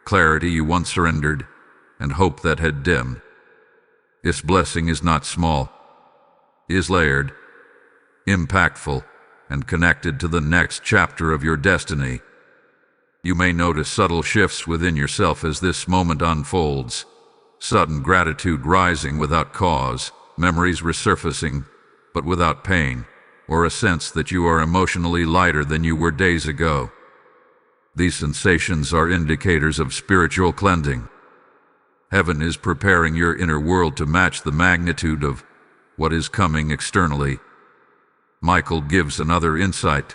clarity you once surrendered, and hope that had dimmed. This blessing is not small. It is layered, impactful, and connected to the next chapter of your destiny. You may notice subtle shifts within yourself as this moment unfolds. Sudden gratitude rising without cause, memories resurfacing, but without pain, or a sense that you are emotionally lighter than you were days ago. These sensations are indicators of spiritual cleansing. Heaven is preparing your inner world to match the magnitude of what is coming externally. Michael gives another insight,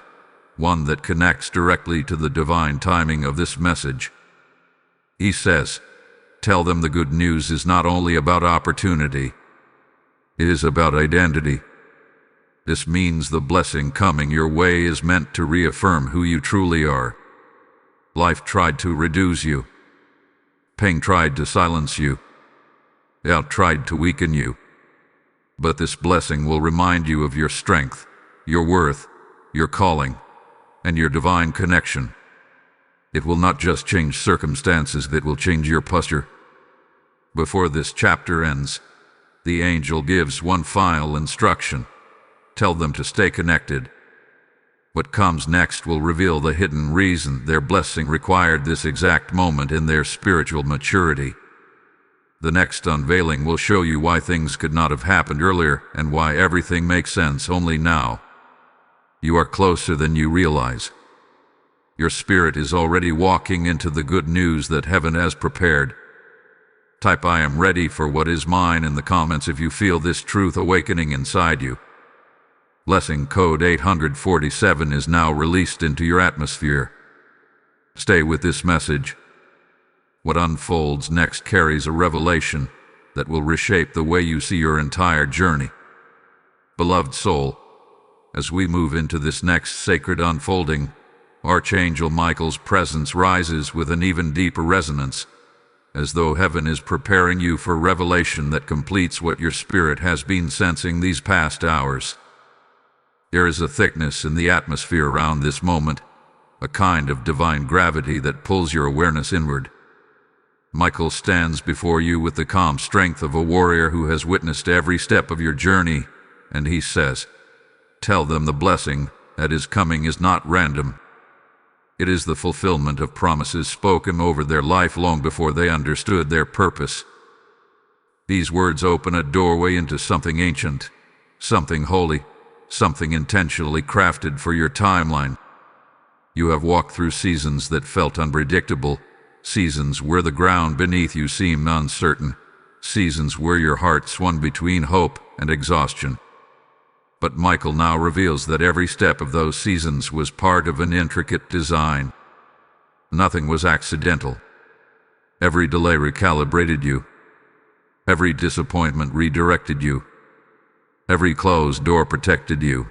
one that connects directly to the divine timing of this message. He says, "Tell them the good news is not only about opportunity, it is about identity." This means the blessing coming your way is meant to reaffirm who you truly are. Life tried to reduce you. Pain tried to silence you. Doubt tried to weaken you. But this blessing will remind you of your strength, your worth, your calling, and your divine connection. It will not just change circumstances, it will change your posture. Before this chapter ends, the angel gives one final instruction. Tell them to stay connected. What comes next will reveal the hidden reason their blessing required this exact moment in their spiritual maturity. The next unveiling will show you why things could not have happened earlier and why everything makes sense only now. You are closer than you realize. Your spirit is already walking into the good news that heaven has prepared. Type "I am ready for what is mine" in the comments if you feel this truth awakening inside you. Blessing code 847 is now released into your atmosphere. Stay with this message. What unfolds next carries a revelation, that will reshape the way you see your entire journey. Beloved soul, as we move into this next sacred unfolding, Archangel Michael's presence rises with an even deeper resonance, as though heaven is preparing you for revelation that completes what your spirit has been sensing these past hours. There is a thickness in the atmosphere around this moment, a kind of divine gravity that pulls your awareness inward. Michael stands before you with the calm strength of a warrior who has witnessed every step of your journey, and he says, "Tell them the blessing that is coming is not random. It is the fulfillment of promises spoken over their life long before they understood their purpose." These words open a doorway into something ancient, something holy, something intentionally crafted for your timeline. You have walked through seasons that felt unpredictable, seasons where the ground beneath you seemed uncertain, seasons where your heart swung between hope and exhaustion. But Michael now reveals that every step of those seasons was part of an intricate design. Nothing was accidental. Every delay recalibrated you. Every disappointment redirected you. Every closed door protected you.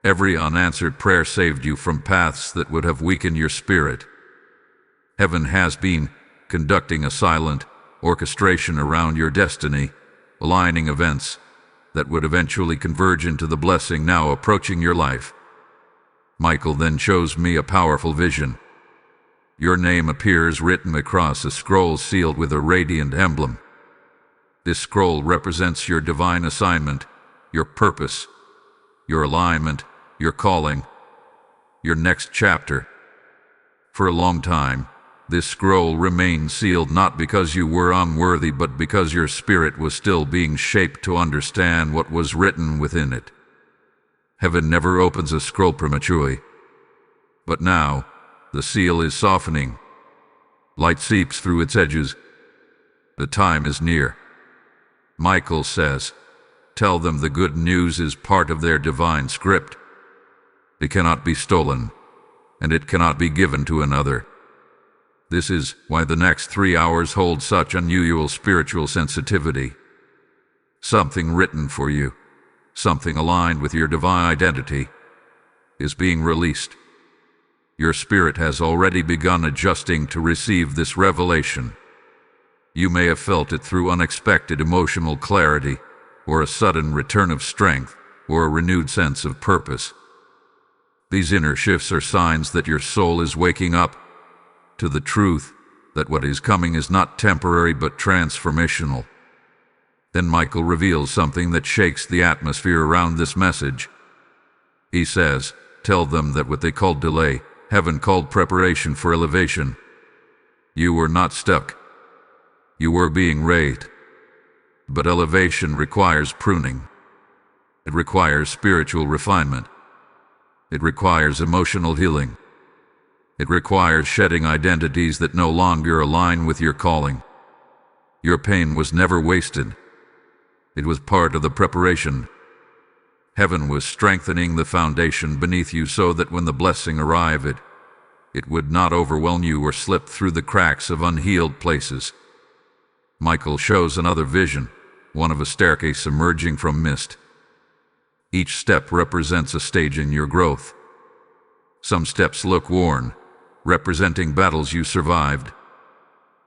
Every unanswered prayer saved you from paths that would have weakened your spirit. Heaven has been conducting a silent orchestration around your destiny, aligning events that would eventually converge into the blessing now approaching your life. Michael then shows me a powerful vision. Your name appears written across a scroll sealed with a radiant emblem. This scroll represents your divine assignment, your purpose, your alignment, your calling, your next chapter. For a long time, this scroll remained sealed not because you were unworthy, but because your spirit was still being shaped to understand what was written within it. Heaven never opens a scroll prematurely. But now, the seal is softening. Light seeps through its edges. The time is near. Michael says, "Tell them the good news is part of their divine script. It cannot be stolen, and it cannot be given to another." This is why the next 3 hours hold such unusual spiritual sensitivity. Something written for you, something aligned with your divine identity, is being released. Your spirit has already begun adjusting to receive this revelation. You may have felt it through unexpected emotional clarity, or a sudden return of strength, or a renewed sense of purpose. These inner shifts are signs that your soul is waking up to the truth that what is coming is not temporary but transformational. Then Michael reveals something that shakes the atmosphere around this message. He says, "Tell them that what they called delay, heaven called preparation for elevation. You were not stuck. You were being raised. But elevation requires pruning. It requires spiritual refinement. It requires emotional healing. It requires shedding identities that no longer align with your calling. Your pain was never wasted. It was part of the preparation. Heaven was strengthening the foundation beneath you so that when the blessing arrived, it would not overwhelm you or slip through the cracks of unhealed places." Michael shows another vision, one of a staircase emerging from mist. Each step represents a stage in your growth. Some steps look worn, representing battles you survived.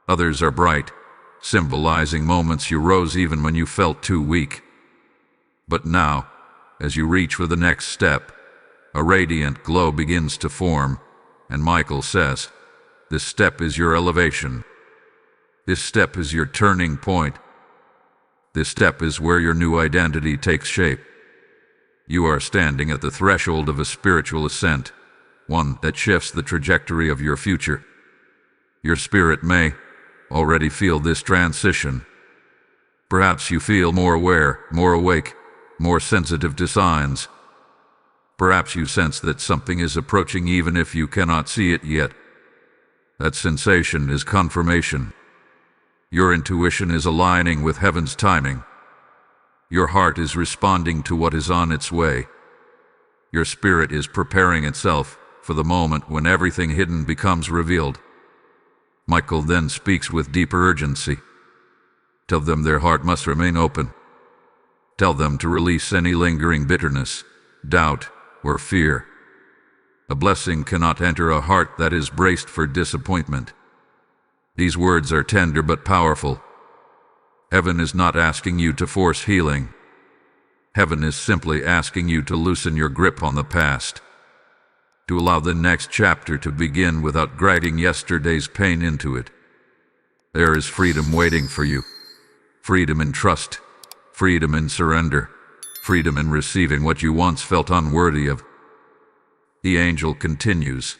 Others are bright, symbolizing moments you rose even when you felt too weak. But now, as you reach for the next step, a radiant glow begins to form, and Michael says, "This step is your elevation. This step is your turning point. This step is where your new identity takes shape. You are standing at the threshold of a spiritual ascent, one that shifts the trajectory of your future. Your spirit may already feel this transition. Perhaps you feel more aware, more awake, more sensitive to signs. Perhaps you sense that something is approaching even if you cannot see it yet. That sensation is confirmation. Your intuition is aligning with heaven's timing. Your heart is responding to what is on its way. Your spirit is preparing itself for the moment when everything hidden becomes revealed." Michael then speaks with deeper urgency. Tell them their heart must remain open. Tell them to release any lingering bitterness, doubt, or fear. A blessing cannot enter a heart that is braced for disappointment. These words are tender but powerful. Heaven is not asking you to force healing. Heaven is simply asking you to loosen your grip on the past, to allow the next chapter to begin without dragging yesterday's pain into it. There is freedom waiting for you. Freedom in trust, freedom in surrender, freedom in receiving what you once felt unworthy of. The angel continues,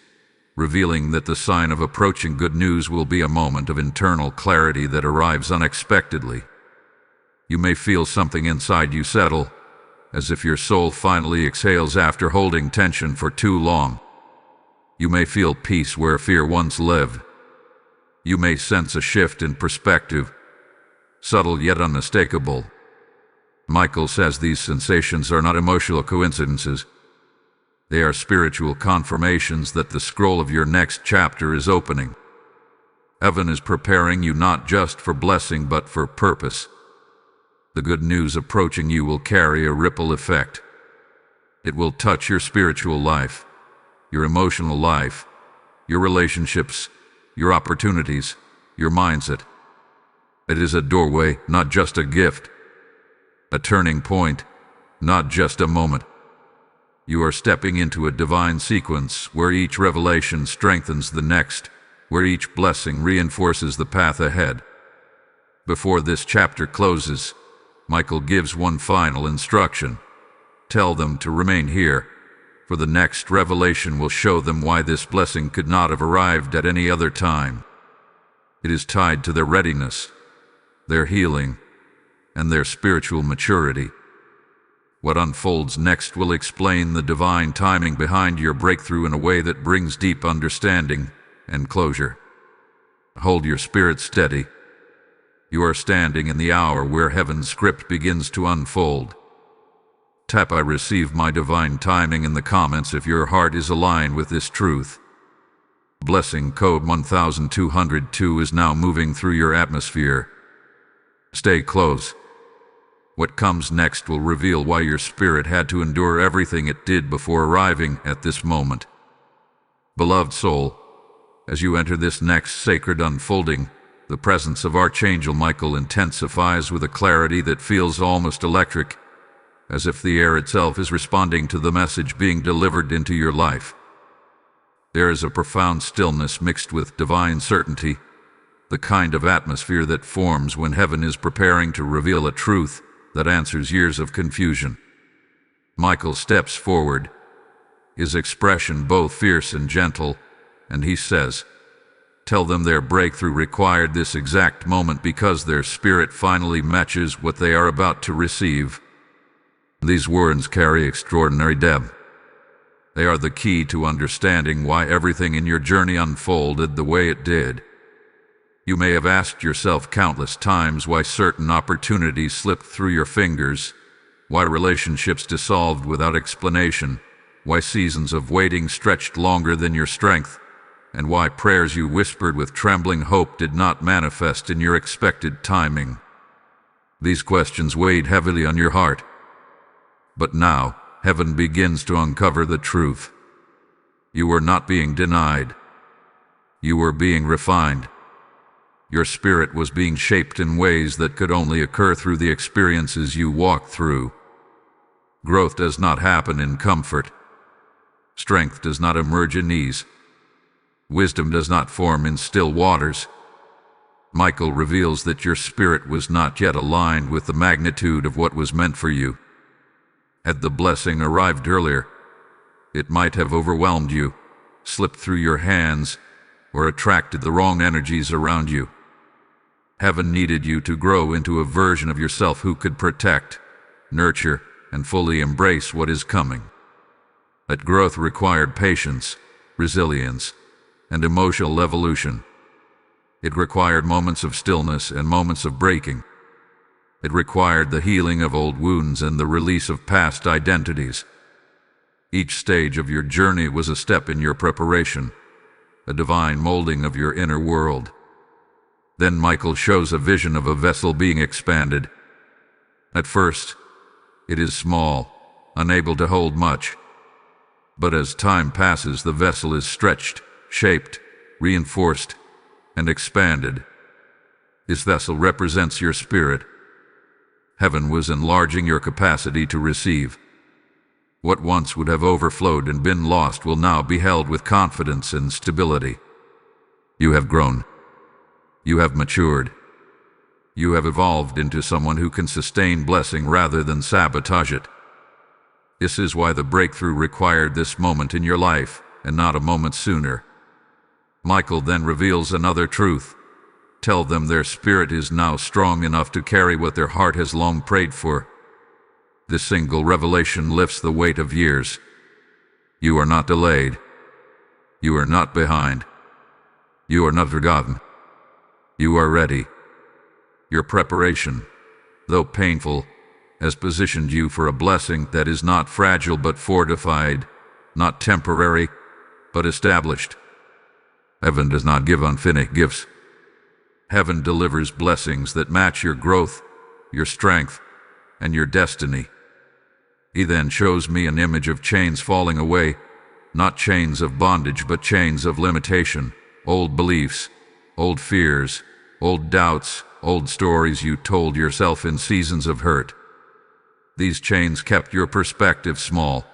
revealing that the sign of approaching good news will be a moment of internal clarity that arrives unexpectedly. You may feel something inside you settle, as if your soul finally exhales after holding tension for too long. You may feel peace where fear once lived. You may sense a shift in perspective, subtle yet unmistakable. Michael says these sensations are not emotional coincidences. They are spiritual confirmations that the scroll of your next chapter is opening. Heaven is preparing you not just for blessing but for purpose. The good news approaching you will carry a ripple effect. It will touch your spiritual life, your emotional life, your relationships, your opportunities, your mindset. It is a doorway, not just a gift. A turning point, not just a moment. You are stepping into a divine sequence where each revelation strengthens the next, where each blessing reinforces the path ahead. Before this chapter closes, Michael gives one final instruction. Tell them to remain here, for the next revelation will show them why this blessing could not have arrived at any other time. It is tied to their readiness, their healing, and their spiritual maturity. What unfolds next will explain the divine timing behind your breakthrough in a way that brings deep understanding and closure. Hold your spirit steady. You are standing in the hour where heaven's script begins to unfold. Tap "I receive my divine timing" in the comments if your heart is aligned with this truth. Blessing code 1202 is now moving through your atmosphere. Stay close. What comes next will reveal why your spirit had to endure everything it did before arriving at this moment. Beloved soul, as you enter this next sacred unfolding, the presence of Archangel Michael intensifies with a clarity that feels almost electric, as if the air itself is responding to the message being delivered into your life. There is a profound stillness mixed with divine certainty, the kind of atmosphere that forms when heaven is preparing to reveal a truth that answers years of confusion. Michael steps forward, his expression both fierce and gentle, and he says, "Tell them their breakthrough required this exact moment because their spirit finally matches what they are about to receive." These words carry extraordinary depth. They are the key to understanding why everything in your journey unfolded the way it did. You may have asked yourself countless times why certain opportunities slipped through your fingers, why relationships dissolved without explanation, why seasons of waiting stretched longer than your strength, and why prayers you whispered with trembling hope did not manifest in your expected timing. These questions weighed heavily on your heart. But now, heaven begins to uncover the truth. You were not being denied. You were being refined. Your spirit was being shaped in ways that could only occur through the experiences you walked through. Growth does not happen in comfort. Strength does not emerge in ease. Wisdom does not form in still waters. Michael reveals that your spirit was not yet aligned with the magnitude of what was meant for you. Had the blessing arrived earlier, it might have overwhelmed you, slipped through your hands, or attracted the wrong energies around you. Heaven needed you to grow into a version of yourself who could protect, nurture, and fully embrace what is coming. That growth required patience, resilience, and emotional evolution. It required moments of stillness and moments of breaking. It required the healing of old wounds and the release of past identities. Each stage of your journey was a step in your preparation, a divine molding of your inner world. Then Michael shows a vision of a vessel being expanded. At first, it is small, unable to hold much. But as time passes, the vessel is stretched, shaped, reinforced, and expanded. This vessel represents your spirit. Heaven was enlarging your capacity to receive. What once would have overflowed and been lost will now be held with confidence and stability. You have grown. You have matured. You have evolved into someone who can sustain blessing rather than sabotage it. This is why the breakthrough required this moment in your life, and not a moment sooner. Michael then reveals another truth. Tell them their spirit is now strong enough to carry what their heart has long prayed for. This single revelation lifts the weight of years. You are not delayed. You are not behind. You are not forgotten. You are ready. Your preparation, though painful, has positioned you for a blessing that is not fragile but fortified, not temporary, but established. Heaven does not give unfinished gifts. Heaven delivers blessings that match your growth, your strength, and your destiny. He then shows me an image of chains falling away, not chains of bondage but chains of limitation, old beliefs, old fears, old doubts, old stories you told yourself in seasons of hurt. These chains kept your perspective small,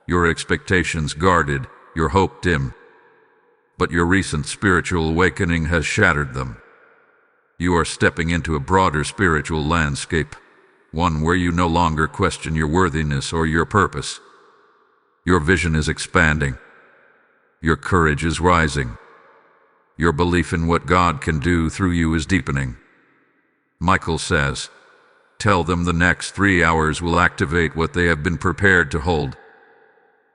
your expectations guarded, your hope dim. But your recent spiritual awakening has shattered them. You are stepping into a broader spiritual landscape, one where you no longer question your worthiness or your purpose. Your vision is expanding. Your courage is rising. Your belief in what God can do through you is deepening. Michael says, tell them the next 3 hours will activate what they have been prepared to hold.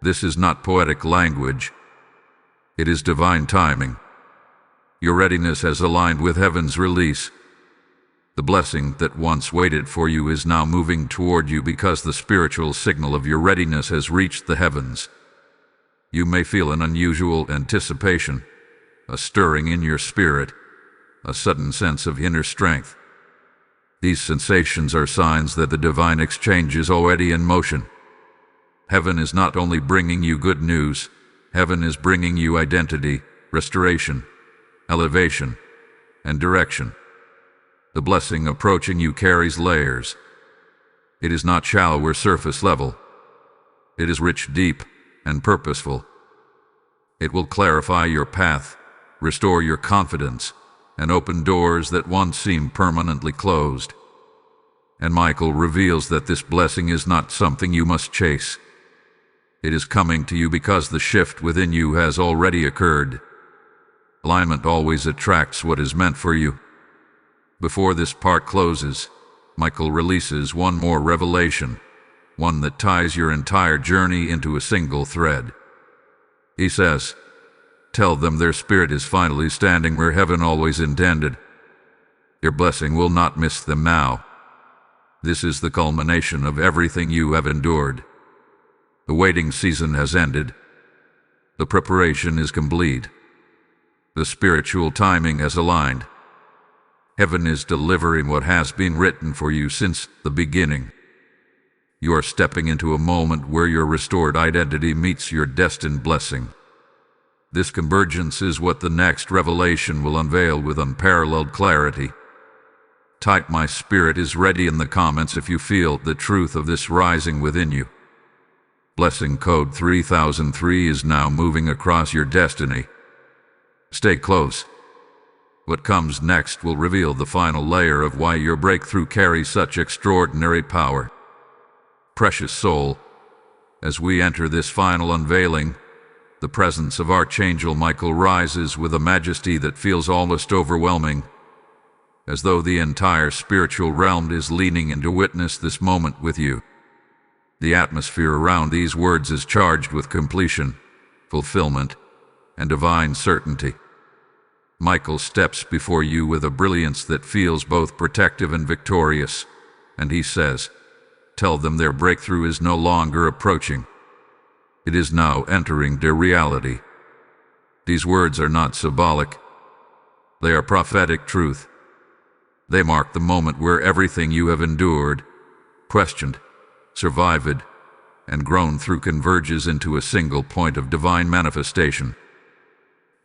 This is not poetic language. It is divine timing. Your readiness has aligned with heaven's release. The blessing that once waited for you is now moving toward you because the spiritual signal of your readiness has reached the heavens. You may feel an unusual anticipation, a stirring in your spirit, a sudden sense of inner strength. These sensations are signs that the divine exchange is already in motion. Heaven is not only bringing you good news, heaven is bringing you identity, restoration, elevation, and direction. The blessing approaching you carries layers. It is not shallow or surface level. It is rich, deep, and purposeful. It will clarify your path, restore your confidence, and open doors that once seemed permanently closed. And Michael reveals that this blessing is not something you must chase. It is coming to you because the shift within you has already occurred. Alignment always attracts what is meant for you. Before this part closes, Michael releases one more revelation, one that ties your entire journey into a single thread. He says, tell them their spirit is finally standing where heaven always intended. Your blessing will not miss them now. This is the culmination of everything you have endured. The waiting season has ended. The preparation is complete. The spiritual timing has aligned. Heaven is delivering what has been written for you since the beginning. You are stepping into a moment where your restored identity meets your destined blessing. This convergence is what the next revelation will unveil with unparalleled clarity. Type "My spirit is ready" in the comments if you feel the truth of this rising within you. Blessing code 3003 is now moving across your destiny. Stay close. What comes next will reveal the final layer of why your breakthrough carries such extraordinary power. Precious soul, as we enter this final unveiling, the presence of Archangel Michael rises with a majesty that feels almost overwhelming, as though the entire spiritual realm is leaning in to witness this moment with you. The atmosphere around these words is charged with completion, fulfillment, and divine certainty. Michael steps before you with a brilliance that feels both protective and victorious, and he says, tell them their breakthrough is no longer approaching. It is now entering their reality. These words are not symbolic. They are prophetic truth. They mark the moment where everything you have endured, questioned, survived, and grown through converges into a single point of divine manifestation.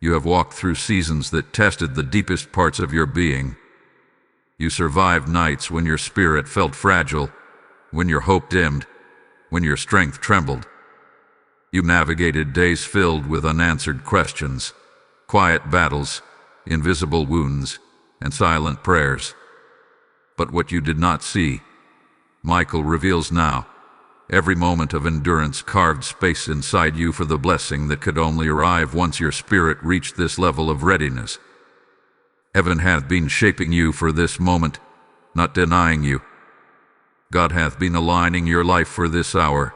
You have walked through seasons that tested the deepest parts of your being. You survived nights when your spirit felt fragile, when your hope dimmed, when your strength trembled. You navigated days filled with unanswered questions, quiet battles, invisible wounds, and silent prayers. But what you did not see, Michael reveals now. Every moment of endurance carved space inside you for the blessing that could only arrive once your spirit reached this level of readiness. Heaven hath been shaping you for this moment, not denying you. God hath been aligning your life for this hour,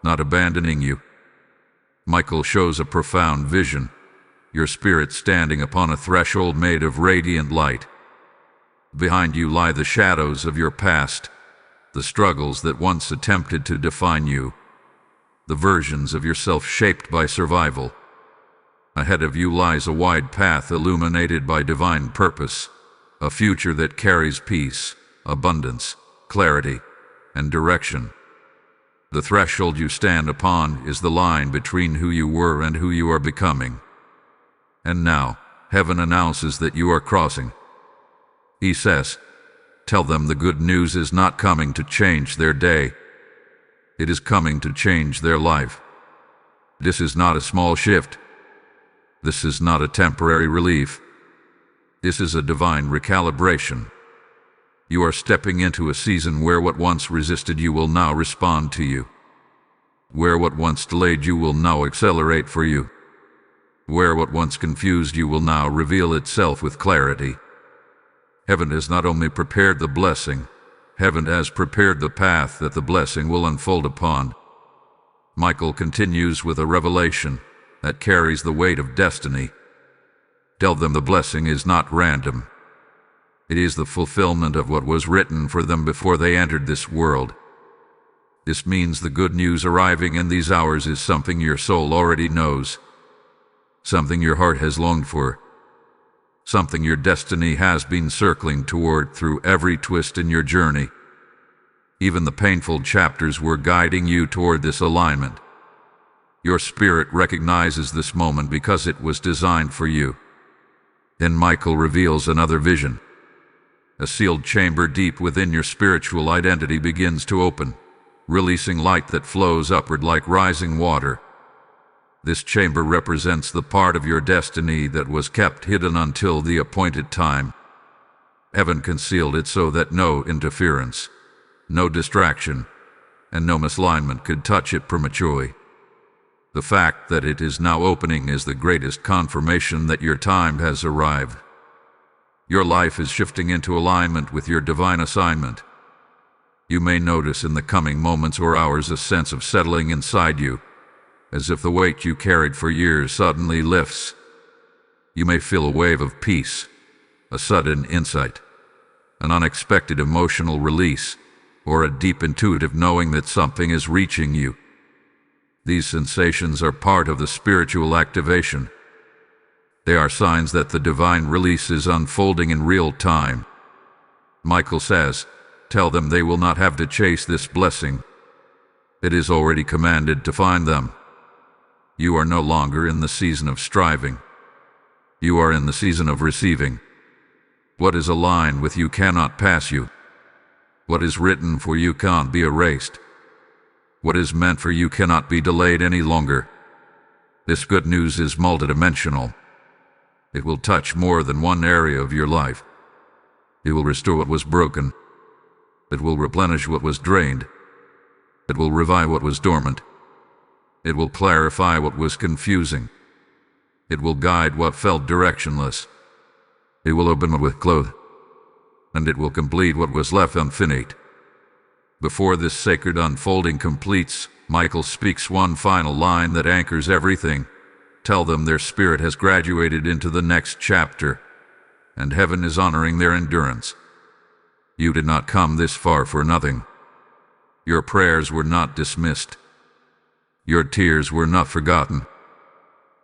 not abandoning you. Michael shows a profound vision, your spirit standing upon a threshold made of radiant light. Behind you lie the shadows of your past, the struggles that once attempted to define you, the versions of yourself shaped by survival. Ahead of you lies a wide path illuminated by divine purpose, a future that carries peace, abundance, clarity, and direction. The threshold you stand upon is the line between who you were and who you are becoming. And now, heaven announces that you are crossing. He says, tell them the good news is not coming to change their day. It is coming to change their life. This is not a small shift. This is not a temporary relief. This is a divine recalibration. You are stepping into a season where what once resisted you will now respond to you. Where what once delayed you will now accelerate for you. Where what once confused you will now reveal itself with clarity. Heaven has not only prepared the blessing, heaven has prepared the path that the blessing will unfold upon. Michael continues with a revelation that carries the weight of destiny. Tell them the blessing is not random. It is the fulfillment of what was written for them before they entered this world. This means the good news arriving in these hours is something your soul already knows, something your heart has longed for, something your destiny has been circling toward through every twist in your journey. Even the painful chapters were guiding you toward this alignment. Your spirit recognizes this moment because it was designed for you. Then Michael reveals another vision. A sealed chamber deep within your spiritual identity begins to open, releasing light that flows upward like rising water. This chamber represents the part of your destiny that was kept hidden until the appointed time. Heaven concealed it so that no interference, no distraction, and no misalignment could touch it prematurely. The fact that it is now opening is the greatest confirmation that your time has arrived. Your life is shifting into alignment with your divine assignment. You may notice in the coming moments or hours a sense of settling inside you, as if the weight you carried for years suddenly lifts. You may feel a wave of peace, a sudden insight, an unexpected emotional release, or a deep intuitive knowing that something is reaching you. These sensations are part of the spiritual activation. They are signs that the divine release is unfolding in real time. Michael says, tell them they will not have to chase this blessing. It is already commanded to find them. You are no longer in the season of striving. You are in the season of receiving. What is aligned with you cannot pass you. What is written for you can't be erased. What is meant for you cannot be delayed any longer. This good news is multidimensional. It will touch more than one area of your life. It will restore what was broken. It will replenish what was drained. It will revive what was dormant. It will clarify what was confusing. It will guide what felt directionless. It will open what was closed. And it will complete what was left unfinished. Before this sacred unfolding completes, Michael speaks one final line that anchors everything. Tell them their spirit has graduated into the next chapter, and heaven is honoring their endurance. You did not come this far for nothing. Your prayers were not dismissed. Your tears were not forgotten.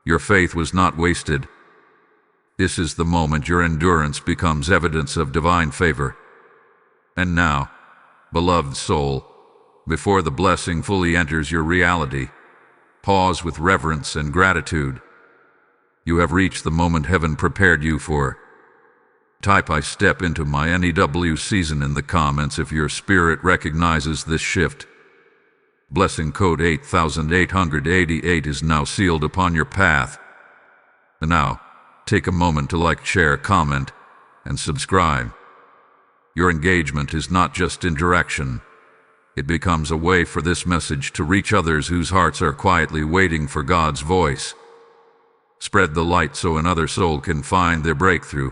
Your faith was not wasted. This is the moment your endurance becomes evidence of divine favor. And now, beloved soul, before the blessing fully enters your reality, pause with reverence and gratitude. You have reached the moment heaven prepared you for. Type "I step into my NEW season" in the comments if your spirit recognizes this shift. Blessing code 8888 is now sealed upon your path. And now, take a moment to like, share, comment, and subscribe. Your engagement is not just interaction. It becomes a way for this message to reach others whose hearts are quietly waiting for God's voice. Spread the light so another soul can find their breakthrough.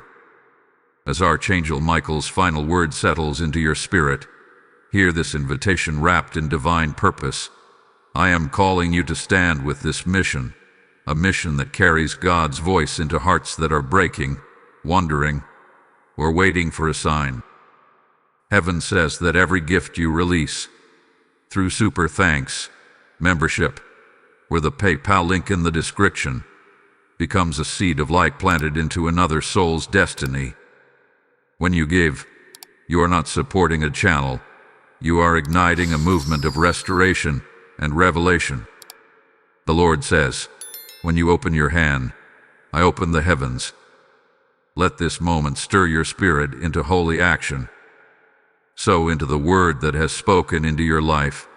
As Archangel Michael's final word settles into your spirit, hear this invitation wrapped in divine purpose. I am calling you to stand with this mission, a mission that carries God's voice into hearts that are breaking, wondering, or waiting for a sign. Heaven says that every gift you release, through super thanks, membership, or the PayPal link in the description, becomes a seed of light planted into another soul's destiny. When you give, you are not supporting a channel. You are igniting a movement of restoration and revelation. The Lord says, when you open your hand, I open the heavens. Let this moment stir your spirit into holy action. Sow into the word that has spoken into your life,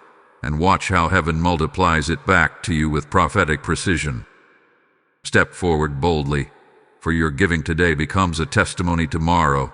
and watch how heaven multiplies it back to you with prophetic precision. Step forward boldly, for your giving today becomes a testimony tomorrow.